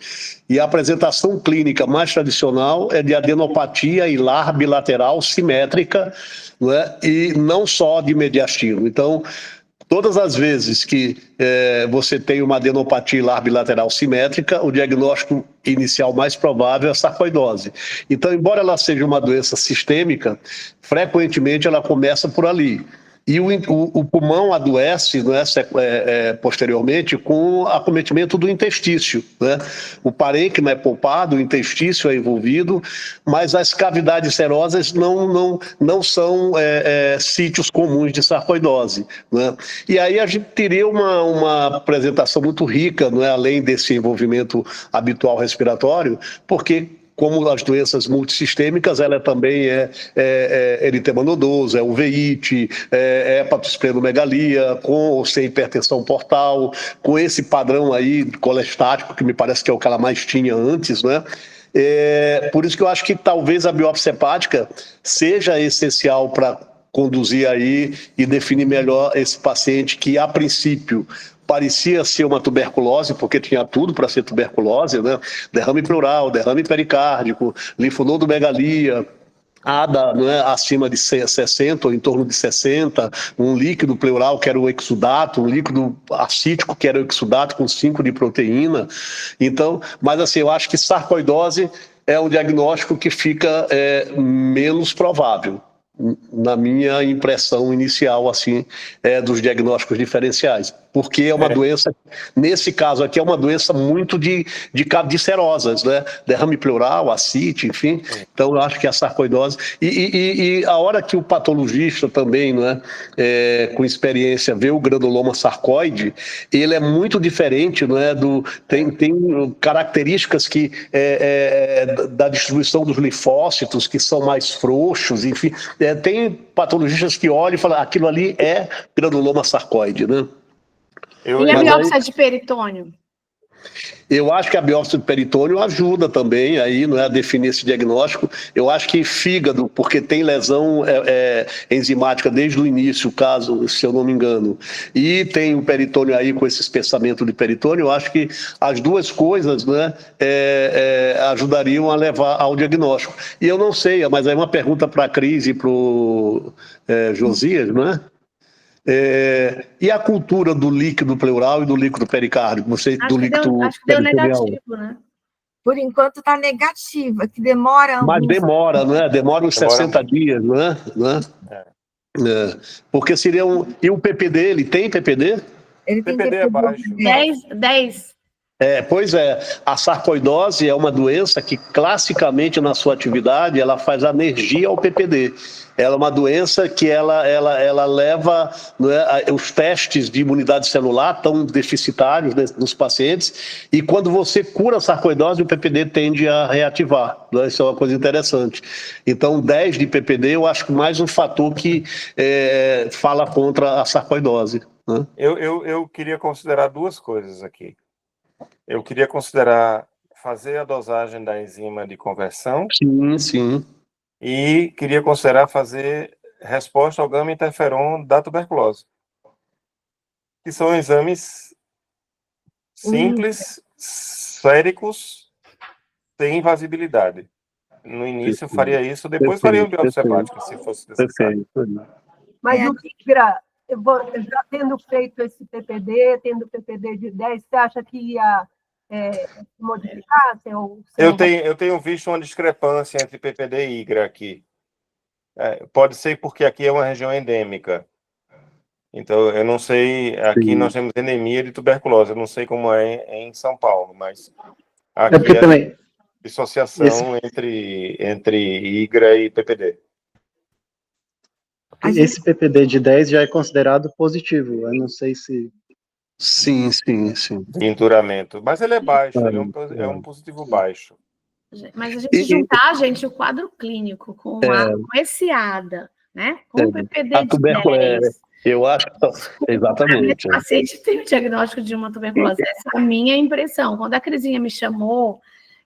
E a apresentação clínica mais tradicional é de adenopatia hilar bilateral simétrica, não é? E não só de mediastino. Então, todas as vezes que você tem uma adenopatia hilar bilateral simétrica, o diagnóstico inicial mais provável é a sarcoidose. Então, embora ela seja uma doença sistêmica, frequentemente ela começa por ali. E o pulmão adoece, não é, posteriormente com acometimento do intestício. Né? O parênquima é poupado, o intestício é envolvido, mas as cavidades serosas não são sítios comuns de sarcoidose. Né? E aí a gente teria uma apresentação muito rica, não é, além desse envolvimento habitual respiratório, porque como as doenças multissistêmicas, ela também é eritema nodoso, é uveíte, é hepatosplenomegalia, com ou sem hipertensão portal, com esse padrão aí colestático, que me parece que é o que ela mais tinha antes, né? Por isso que eu acho que talvez a biópsia hepática seja essencial para conduzir aí e definir melhor esse paciente que, a princípio, parecia ser uma tuberculose, porque tinha tudo para ser tuberculose, né? Derrame pleural, derrame pericárdico, linfonodomegalia, ADA, não é, acima de 60 ou em torno de 60, um líquido pleural que era o exudato, um líquido acítico que era o exudato com 5 de proteína. Então, mas assim, eu acho que sarcoidose é um diagnóstico que fica menos provável, na minha impressão inicial, assim, dos diagnósticos diferenciais. Porque é uma doença, nesse caso aqui, é uma doença muito de serosas, né? Derrame pleural, ascite, enfim. Então, eu acho que a sarcoidose... E a hora que o patologista também, né, com experiência, vê o granuloma sarcoide, ele é muito diferente, não é, tem características que da distribuição dos linfócitos, que são mais frouxos, enfim. Tem patologistas que olham e falam, aquilo ali é granuloma sarcoide, né? E a biópsia de peritônio? Eu acho que a biópsia de peritônio ajuda também aí, não é, a definir esse diagnóstico. Eu acho que fígado, porque tem lesão enzimática desde o início, caso, se eu não me engano, e tem o peritônio aí com esse espessamento de peritônio, eu acho que as duas coisas, né, ajudariam a levar ao diagnóstico. E eu não sei, mas aí uma pergunta para a Cris e para o Josias, não é? E a cultura do líquido pleural e do líquido pericárdio? Acho que deu negativo, né? Por enquanto está negativa, que demora... Mas demora, não é? Demora uns 60 dias, não é? Porque seria um... E o PPD, ele tem PPD? Ele tem PPD é baixo. 10. Pois é, a sarcoidose é uma doença que classicamente na sua atividade ela faz alergia ao PPD. Ela é uma doença que ela leva, não é, os testes de imunidade celular tão deficitários, né, nos pacientes, e quando você cura a sarcoidose, o PPD tende a reativar, né? Isso é uma coisa interessante. Então, 10 de PPD eu acho que mais um fator que fala contra a sarcoidose, né? Eu queria considerar duas coisas aqui. Eu queria considerar fazer a dosagem da enzima de conversão. Sim, sim. E queria considerar fazer resposta ao gama-interferon da tuberculose. Que são exames simples, séricos, sem invasibilidade. No início eu faria isso, depois faria um biópsia hepática, se fosse necessário. Mas o IGRA, já tendo feito esse PPD, tendo PPD de 10, você acha que ia modificar? Eu tenho visto uma discrepância entre PPD e IGRA aqui. Pode ser porque aqui é uma região endêmica. Então, eu não sei, aqui nós temos endemia de tuberculose, eu não sei como é em São Paulo, mas aqui também dissociação entre IGRA e PPD. Esse PPD de 10 já é considerado positivo, eu não sei se... Sim. De enturamento, mas ele é baixo, ele é um positivo baixo. Mas a gente juntar, gente, o quadro clínico com esse ADA, né? Com o PPD de 10. Eu acho que exatamente. O paciente tem o diagnóstico de uma tuberculose. Essa é a minha impressão. Quando a Crisinha me chamou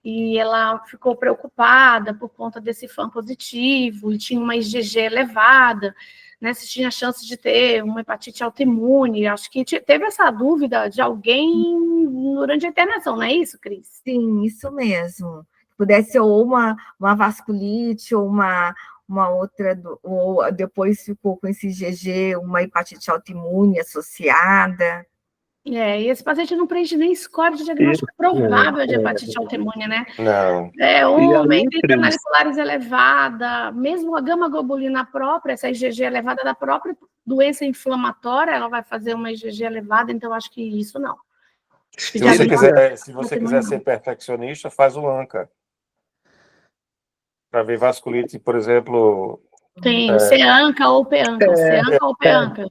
e ela ficou preocupada por conta desse FAM positivo e tinha uma IgG elevada, né, se tinha chance de ter uma hepatite autoimune, acho que teve essa dúvida de alguém durante a internação, não é isso, Cris? Sim, isso mesmo. Pudesse ser ou uma vasculite ou uma outra, ou depois ficou com esse IgG, uma hepatite autoimune associada. E esse paciente não preenche nem score de diagnóstico provável de hepatite autoimune, né? Não. Homem, tem canalicilares elevada, mesmo a gama-globulina própria, essa IgG elevada da própria doença inflamatória, ela vai fazer uma IgG elevada, então acho que isso não. Se você quiser ser perfeccionista, faz o ANCA. Para ver vasculite, por exemplo... Tem C-ANCA ou P-ANCA, C-ANCA ou P-ANCA.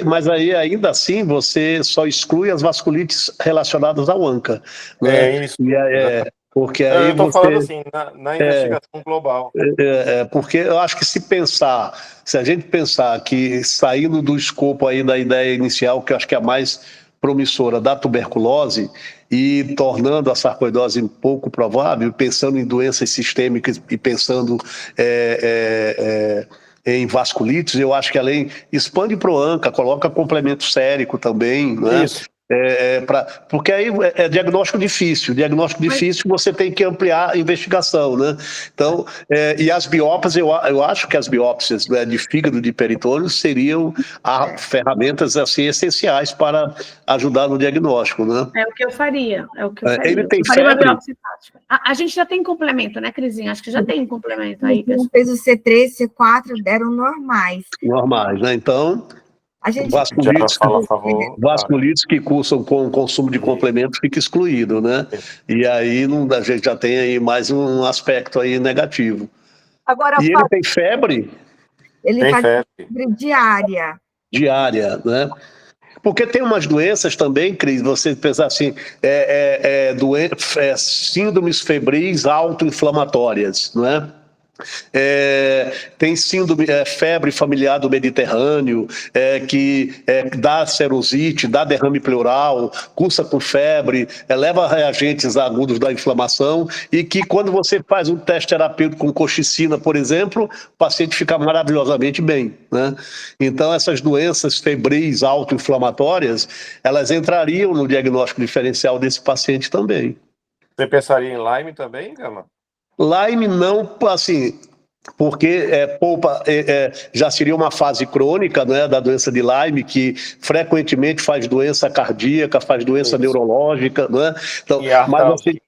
Mas aí, ainda assim, você só exclui as vasculites relacionadas ao ANCA. Né? É isso. Porque aí eu estou falando assim, na investigação global. Porque eu acho que se a gente pensar que saindo do escopo aí da ideia inicial, que eu acho que é a mais promissora da tuberculose, e tornando a sarcoidose um pouco provável, pensando em doenças sistêmicas e pensando em vasculites, eu acho que além expande para o ANCA, coloca complemento sérico também, né? Porque aí é diagnóstico difícil. Diagnóstico difícil, você tem que ampliar a investigação, né? Então, e as biópsias, eu acho que as biópsias, né, de fígado, de peritônio, seriam ferramentas assim, essenciais para ajudar no diagnóstico, né? É o que eu faria. Ele tem Eu faria uma febre? biópsia hepática. A gente já tem complemento, né, Crisinha? Acho que já tem um complemento aí. Não fez o C3, C4, deram normais. Normais, né? Então, A gente vasculites que cursam com consumo de complemento fica excluído, né? E aí a gente já tem aí mais um aspecto aí negativo. Agora, E ele tem febre? Ele faz febre diária. Diária, né? Porque tem umas doenças também, Cris, você pensar assim, síndromes febris autoinflamatórias, não é? Tem síndrome, febre familiar do Mediterrâneo, que dá serosite, dá derrame pleural, cursa com febre, leva a reagentes agudos da inflamação, e que quando você faz um teste terapêutico com colchicina, por exemplo, o paciente fica maravilhosamente bem, né? Então, essas doenças febris autoinflamatórias, elas entrariam no diagnóstico diferencial desse paciente também. Você pensaria em Lyme também, Gama? Lyme não, assim, porque já seria uma fase crônica, né, da doença de Lyme, que frequentemente faz doença cardíaca, faz doença neurológica, né? Então, mas assim,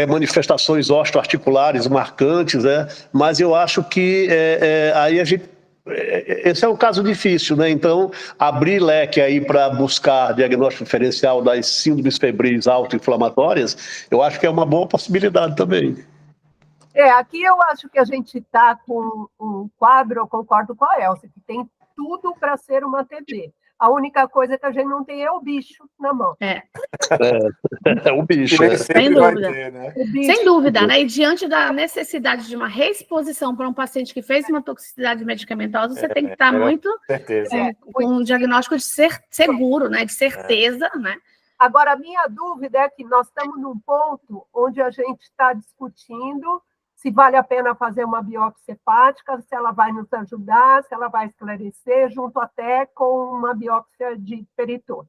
manifestações osteoarticulares marcantes, né? Mas eu acho que aí a gente esse é um caso difícil, né? Então, abrir leque aí para buscar diagnóstico diferencial das síndromes febris autoinflamatórias, eu acho que é uma boa possibilidade também. Aqui eu acho que a gente está com um quadro, eu concordo com a Elsa, que tem tudo para ser uma TB. A única coisa que a gente não tem é o bicho na mão. O bicho. Sem dúvida. Ter, né? Sem dúvida, né? E diante da necessidade de uma reexposição para um paciente que fez uma toxicidade medicamentosa, você tem que estar muito com um diagnóstico de seguro, né? De certeza, né? Agora, a minha dúvida é que nós estamos num ponto onde a gente está discutindo se vale a pena fazer uma biópsia hepática, se ela vai nos ajudar, se ela vai esclarecer, junto até com uma biópsia de peritônio.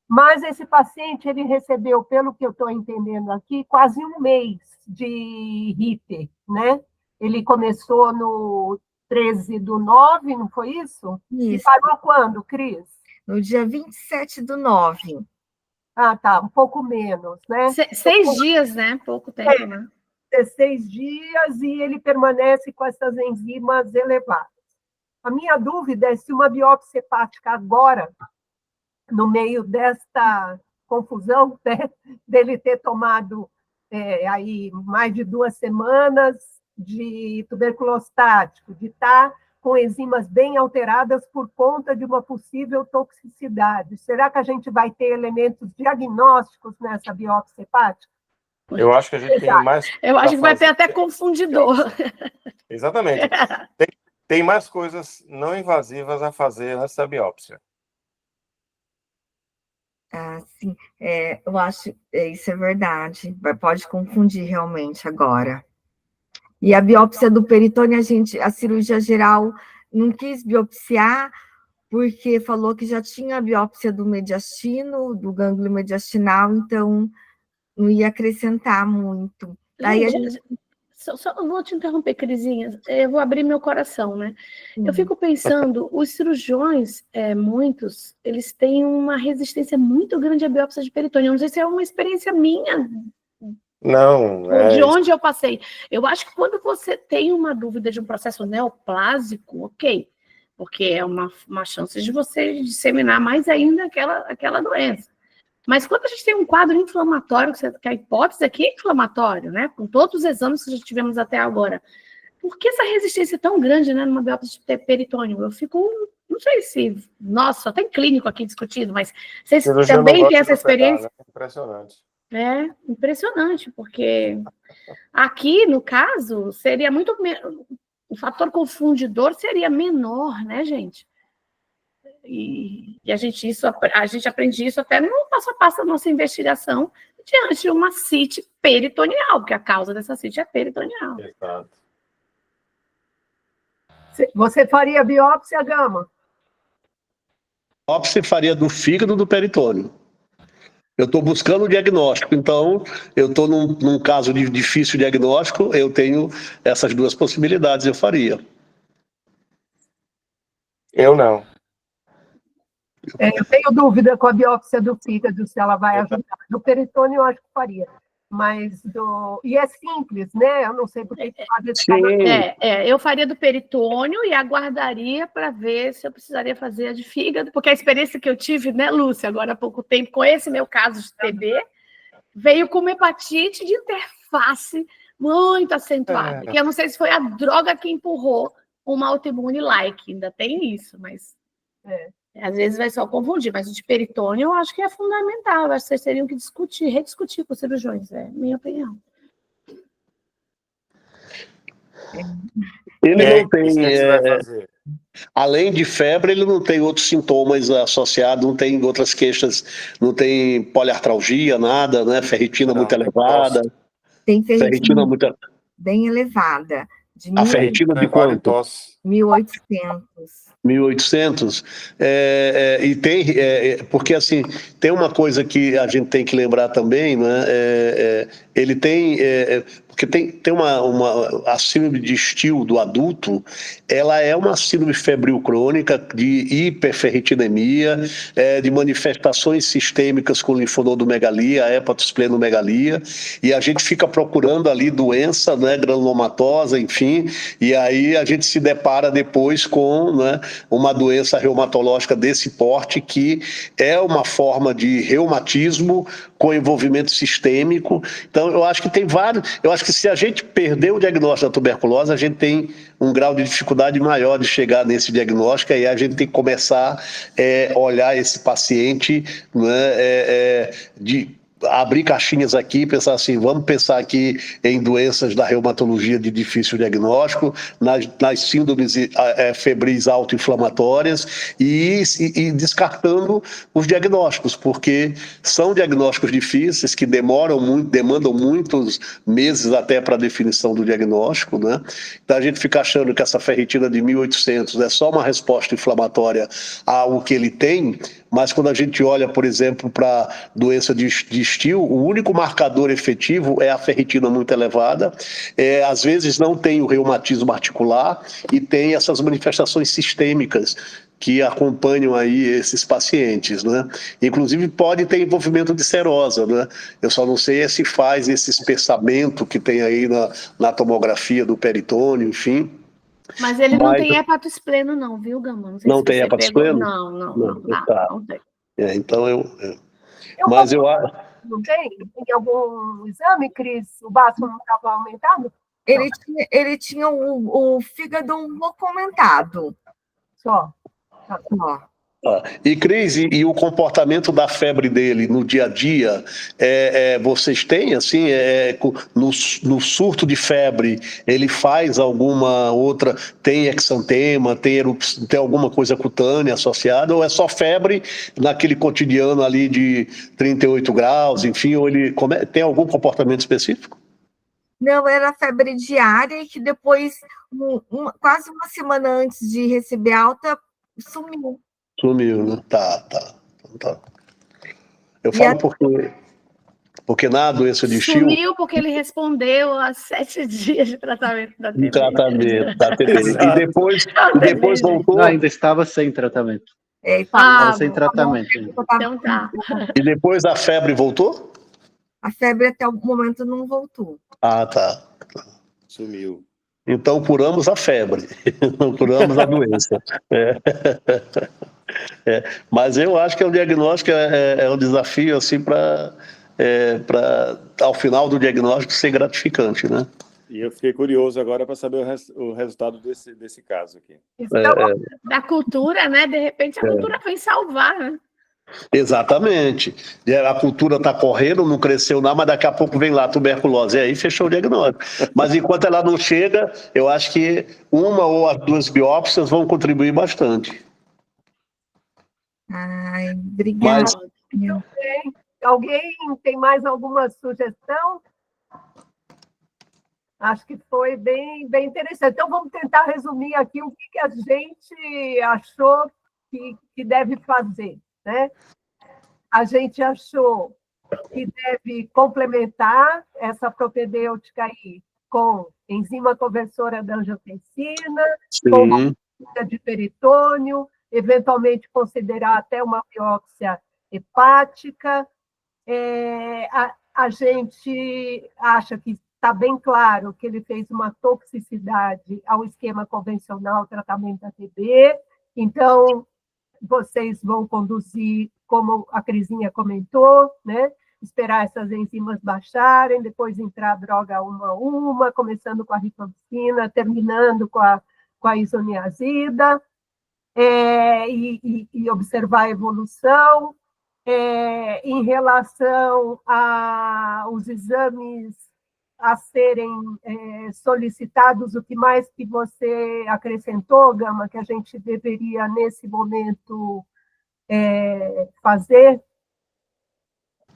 Mas esse paciente, ele recebeu, pelo que eu estou entendendo aqui, quase um mês de RIT, né? Ele começou no 13/9, não foi isso? Isso. E parou quando, Cris? No dia 27/9. Ah, tá, um pouco menos, né? 6 dias, né? Pouco tempo, né? 16 dias e ele permanece com essas enzimas elevadas. A minha dúvida é se uma biópsia hepática agora, no meio desta confusão, né, dele ter tomado aí mais de 2 semanas de tuberculostático, de estar com enzimas bem alteradas por conta de uma possível toxicidade. Será que a gente vai ter elementos diagnósticos nessa biópsia hepática? Eu acho que a gente tem mais... Eu acho que vai ter até confundidor. Exatamente. Tem mais coisas não invasivas a fazer nessa biópsia. Sim. Eu acho isso é verdade. Pode confundir realmente agora. E a biópsia do peritônio, a cirurgia geral não quis biopsiar, porque falou que já tinha a biópsia do mediastino, do gânglio mediastinal, então não ia acrescentar muito. Daí Só vou te interromper, Crisinha. Eu vou abrir meu coração, né? Eu fico pensando, os cirurgiões, muitos, eles têm uma resistência muito grande à biópsia de peritônio. Eu não sei se é uma experiência minha. Não, de onde eu passei. Eu acho que quando você tem uma dúvida de um processo neoplásico, ok, porque é uma chance de você disseminar mais ainda aquela doença. Mas quando a gente tem um quadro inflamatório, que a hipótese aqui é inflamatório, né? Com todos os exames que já tivemos até agora, por que essa resistência é tão grande, né, numa biópsia de peritônio? Eu fico, não sei se, nossa, só tem clínico aqui discutido, mas vocês também têm essa experiência? Né? Impressionante. Impressionante, porque aqui, no caso, seria muito... O fator confundidor seria menor, né, gente? E a gente aprende isso até no passo a passo da nossa investigação diante de uma CIT peritoneal, porque a causa dessa CIT é peritoneal. Exato. Você faria biópsia, Gama? biópsia e faria do fígado do peritônio. Eu estou buscando o diagnóstico, então eu estou num caso de difícil diagnóstico, eu tenho essas duas possibilidades, eu faria. Eu não. Eu tenho dúvida com a biópsia do fígado, se ela vai ajudar. Do peritônio, eu acho que faria. Mas e é simples, né? Eu não sei porque eu faria do peritônio e aguardaria para ver se eu precisaria fazer a de fígado, porque a experiência que eu tive, né, Lúcia, agora há pouco tempo, com esse meu caso de TB, veio com uma hepatite de interface muito acentuada, que eu não sei se foi a droga que empurrou uma autoimune like, ainda tem isso, mas às vezes vai só confundir, mas o de peritônio eu acho que é fundamental, eu acho que vocês teriam que rediscutir com os cirurgiões, é minha opinião. Ele não tem, vai fazer? além de febre, ele não tem outros sintomas associados, não tem outras queixas, não tem poliartralgia, nada, né? Ferritina muito elevada. Tem ferritina muito bem elevada. A ferritina de quanto? 1.800. 1.800? E tem, porque assim, tem uma coisa que a gente tem que lembrar também, né? Ele tem, porque tem a síndrome de Still do adulto, ela é uma síndrome febril crônica de hiperferritinemia, de manifestações sistêmicas com linfonodomegalia, hepatosplenomegalia, e a gente fica procurando ali doença, né, granulomatosa, enfim, e aí a gente se depara depois com, né, uma doença reumatológica desse porte, que é uma forma de reumatismo com envolvimento sistêmico. Então, eu acho que tem vários... Eu acho que se a gente perder o diagnóstico da tuberculose, a gente tem um grau de dificuldade maior de chegar nesse diagnóstico, e a gente tem que começar a olhar esse paciente, né, abrir caixinhas aqui e pensar assim, vamos pensar aqui em doenças da reumatologia de difícil diagnóstico, nas síndromes febris autoinflamatórias e descartando os diagnósticos, porque são diagnósticos difíceis que demandam muitos meses até para a definição do diagnóstico, né? Então a gente fica achando que essa ferritina de 1.800 é só uma resposta inflamatória ao que ele tem, mas quando a gente olha, por exemplo, para doença de Still, o único marcador efetivo é a ferritina muito elevada, às vezes não tem o reumatismo articular e tem essas manifestações sistêmicas que acompanham aí esses pacientes, né? Inclusive pode ter envolvimento de serosa, né? Eu só não sei se faz esse espessamento que tem aí na tomografia do peritônio, enfim. Mas ele não tem hepatospleno não, viu, Gama? Não tem hepatospleno? Não tem. Então mas eu acho... Não tem? Tem algum exame, Cris? O básico não estava aumentado? Ele tinha o fígado um pouco aumentado. Só. E, Cris, e o comportamento da febre dele no dia a dia, vocês têm, assim, no surto de febre, ele faz alguma outra, tem exantema, tem alguma coisa cutânea associada, ou é só febre naquele cotidiano ali de 38 graus, enfim, ou ele tem algum comportamento específico? Não, era febre diária, e que depois, quase uma semana antes de receber alta, sumiu. Sumiu, né? Tá. Eu falo porque na doença de Still... Sumiu porque ele respondeu a 7 dias de tratamento da TB. Da TB. E depois voltou... Não, ainda estava sem tratamento. Estava sem tratamento. Então tá. E depois a febre voltou? A febre até o momento não voltou. Ah, tá. Sumiu. Então curamos a febre, não curamos a doença. Mas eu acho que o diagnóstico é um desafio assim para ao final do diagnóstico ser gratificante, né? E eu fiquei curioso agora para saber o resultado desse caso aqui. Da cultura, né? De repente a cultura vem salvar, né? Exatamente. A cultura está correndo, não cresceu nada, mas daqui a pouco vem lá a tuberculose. E aí fechou o diagnóstico. Mas enquanto ela não chega, eu acho que uma ou as duas biópsias vão contribuir bastante. Ai, obrigada. Alguém tem mais alguma sugestão? Acho que foi bem interessante. Então, vamos tentar resumir aqui o que a gente achou que deve fazer, né? A gente achou que deve complementar essa propedêutica aí com enzima conversora da angiotensina, com de peritônio, eventualmente considerar até uma biópsia hepática. A gente acha que está bem claro que ele fez uma toxicidade ao esquema convencional tratamento da TB, então vocês vão conduzir, como a Crisinha comentou, né? Esperar essas enzimas baixarem, depois entrar droga uma a uma, começando com a rifampicina, terminando com a isoniazida, e observar a evolução. Em relação aos exames a serem solicitados, o que mais que você acrescentou, Gama, que a gente deveria, nesse momento, fazer?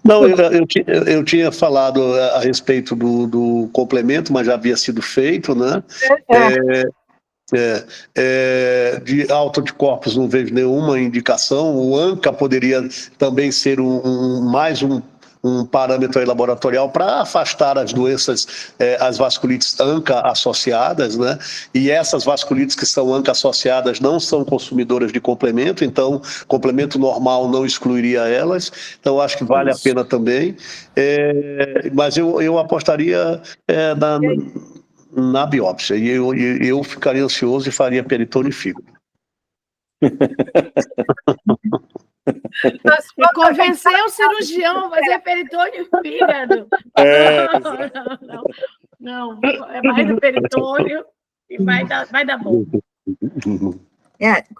Não, eu tinha falado a respeito do complemento, mas já havia sido feito, né? De autoanticorpos não vejo nenhuma indicação. O ANCA poderia também ser mais um parâmetro laboratorial para afastar as doenças, as vasculites ANCA associadas, né? E essas vasculites que são ANCA associadas não são consumidoras de complemento, então complemento normal não excluiria elas, então acho que vale a pena também, mas eu apostaria na biópsia, e eu ficaria ansioso e faria peritônio e fígado. Você convenceu o cirurgião a fazer peritônio e fígado. Não, é mais do peritônio e vai dar bom.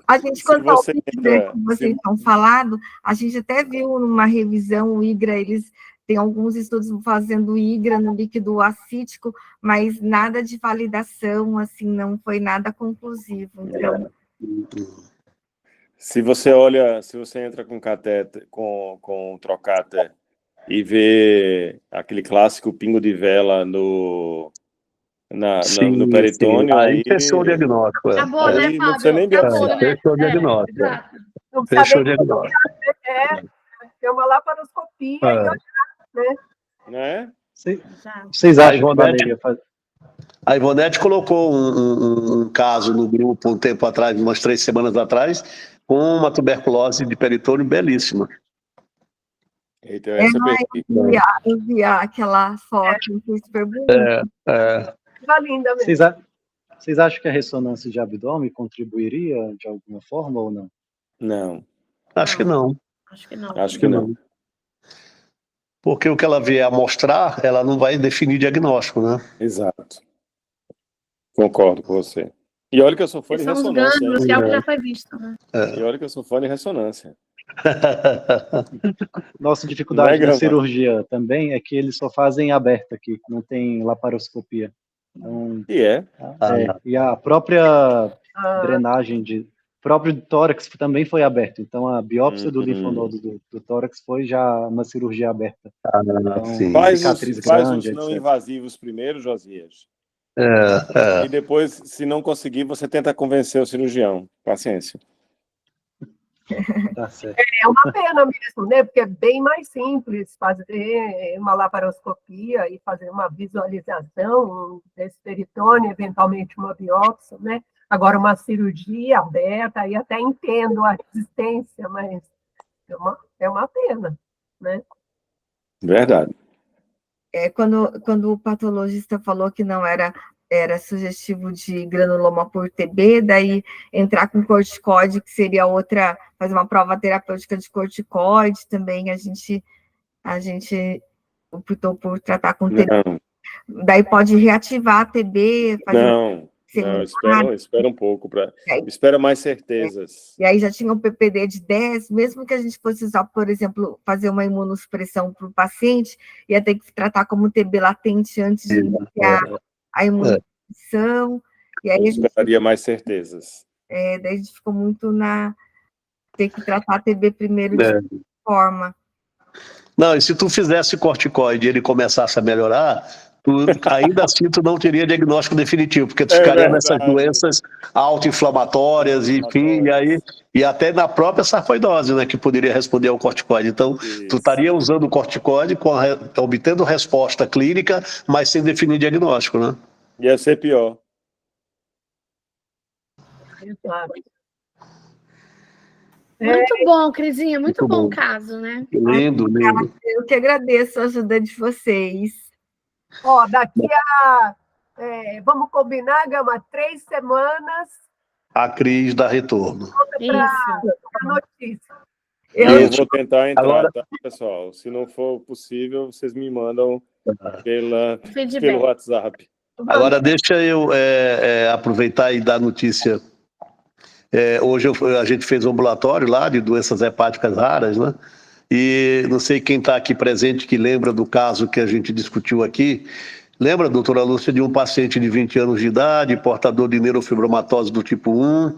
A gente, quanto ao IGRA que vocês estão falando, a gente até viu numa revisão o IGRA, eles têm alguns estudos fazendo IGRA no líquido acítico, mas nada de validação, assim, não foi nada conclusivo. Então... Se você entra com catéter, com trocáter e vê aquele clássico pingo de vela no peritônio, aí fechou o diagnóstico. Acabou, né, Fábio? Não precisa nem biopsia. Fechou o diagnóstico. Fechou o diagnóstico. Tem uma laparoscopia e olhar, né? Né? Vocês acham que valeria fazer? A Ivonete colocou um caso no grupo um tempo atrás, umas 3 semanas atrás, com uma tuberculose de peritônio belíssima. Então, eu vi aquela foto, foi super bonita. Linda mesmo. Vocês acham que a ressonância de abdômen contribuiria de alguma forma ou não? Não. Acho que não. Acho que não. Porque o que ela vier a mostrar, ela não vai definir diagnóstico, né? Exato. Concordo com você. E olha que eu sou fã de ressonância. Ganhos, é algo que já foi visto, né? E olha que eu sou fã de ressonância. Nossa dificuldade na cirurgia também é que eles só fazem aberta aqui, não tem laparoscopia. Então, e a própria drenagem próprio tórax também foi aberto, então a biópsia do linfonodo do tórax foi já uma cirurgia aberta. Então, faz os não invasivos primeiro, Josias. E depois, se não conseguir, você tenta convencer o cirurgião. Paciência. Tá certo. É uma pena mesmo, né? Porque é bem mais simples fazer uma laparoscopia e fazer uma visualização desse peritônio, eventualmente uma biópsia, né? Agora, uma cirurgia aberta, aí até entendo a resistência, mas é uma pena, né? Verdade. Quando o patologista falou que não era sugestivo de granuloma por TB, daí entrar com corticoide, que seria outra, fazer uma prova terapêutica de corticoide também, a gente optou por tratar com TB. Não. Daí pode reativar a TB. Não, espera um pouco, espera mais certezas. E aí já tinha um PPD de 10, mesmo que a gente fosse usar, por exemplo, fazer uma imunossupressão para o paciente, ia ter que tratar como TB latente antes de iniciar a imunossupressão. E aí a gente esperaria mais certezas. Daí a gente ficou muito ter que tratar a TB primeiro de forma. Não, e se tu fizesse corticoide e ele começasse a melhorar, ainda assim tu não teria diagnóstico definitivo, porque tu ficaria nessas doenças autoinflamatórias, enfim, e até na própria sarcoidose, né, que poderia responder ao corticoide. Então, tu estaria usando o corticoide, obtendo resposta clínica, mas sem definir diagnóstico, né? Ia ser pior. Muito bom, Crisinha, muito bom o caso, né? Lindo, lindo. Eu que agradeço a ajuda de vocês. Ó, daqui a... vamos combinar, Gama, 3 semanas. A Cris dá retorno. Para notícia. Eu vou tentar entrar, Agora... tá, pessoal? Se não for possível, vocês me mandam Feedback. pelo WhatsApp. Agora, deixa eu aproveitar e dar notícia. Hoje a gente fez um ambulatório lá de doenças hepáticas raras, né? E não sei quem está aqui presente que lembra do caso que a gente discutiu aqui. Lembra, doutora Lúcia, de um paciente de 20 anos de idade, portador de neurofibromatose do tipo 1,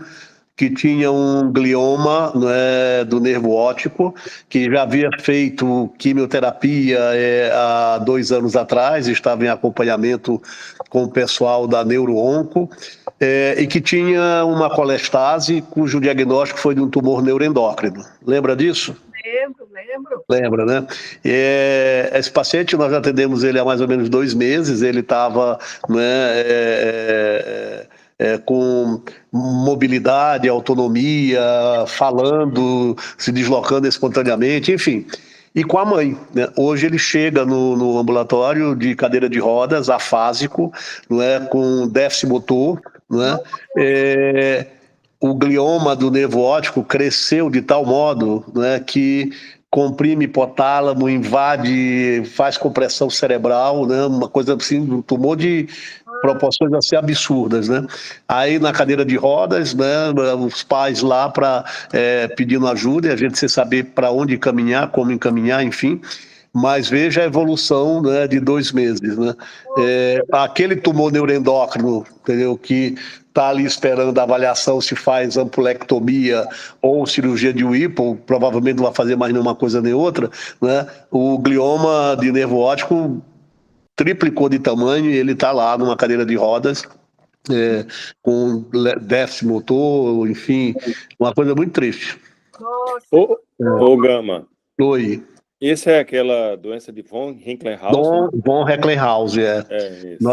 que tinha um glioma, né, do nervo óptico, que já havia feito quimioterapia há 2 anos atrás, estava em acompanhamento com o pessoal da Neuroonco, e que tinha uma colestase, cujo diagnóstico foi de um tumor neuroendócrino. Lembra disso? Lembro. Lembra, né? Esse paciente, nós já atendemos ele há mais ou menos 2 meses, ele estava, né, com mobilidade, autonomia, falando, se deslocando espontaneamente, enfim. E com a mãe, né? Hoje ele chega no ambulatório de cadeira de rodas, afásico, não é? Com déficit motor, não é? O glioma do nervo óptico cresceu de tal modo, né, que comprime hipotálamo, invade, faz compressão cerebral, né, uma coisa assim, um tumor de proporções assim absurdas, né? Aí na cadeira de rodas, né, os pais lá pedindo ajuda, e a gente sem saber para onde caminhar, como encaminhar, enfim. Mas veja a evolução, né, de 2 meses, né? Aquele tumor neuroendócrino, entendeu, que está ali esperando a avaliação se faz ampulectomia ou cirurgia de Whipple, provavelmente não vai fazer mais nenhuma coisa nem outra, né? O glioma de nervo óptico triplicou de tamanho e ele está lá numa cadeira de rodas, com déficit motor, enfim, uma coisa muito triste. Ô Gama. Oi. Essa é aquela doença de von Recklinghausen? Von Recklinghausen, Isso.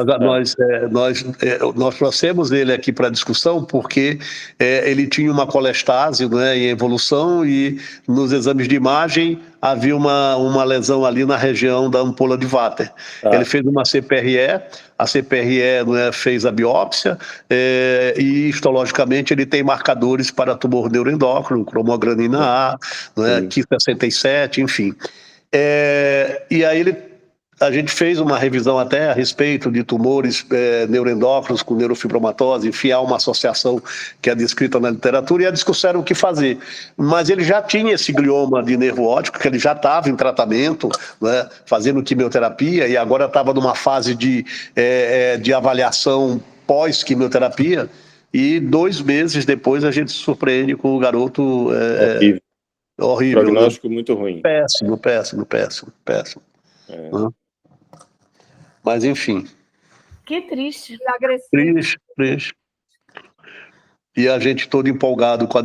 Nós trouxemos ele aqui para discussão porque ele tinha uma colestase, né, em evolução, e nos exames de imagem havia uma lesão ali na região da ampola de Vater. Ele fez uma CPRE, a CPRE, né, fez a biópsia, e histologicamente ele tem marcadores para tumor neuroendócrino, cromogranina A, né, Ki67, enfim. E aí a gente fez uma revisão até a respeito de tumores neuroendócrinos com neurofibromatose, enfim, há uma associação que é descrita na literatura, e a discussão era o que fazer. Mas ele já tinha esse glioma de nervo óptico, que ele já estava em tratamento, né, fazendo quimioterapia, e agora estava numa fase de avaliação pós-quimioterapia, e 2 meses depois a gente se surpreende com o garoto horrível. Prognóstico, né? Muito ruim. Péssimo. Mas enfim. Que triste. Triste. E a gente todo empolgado com a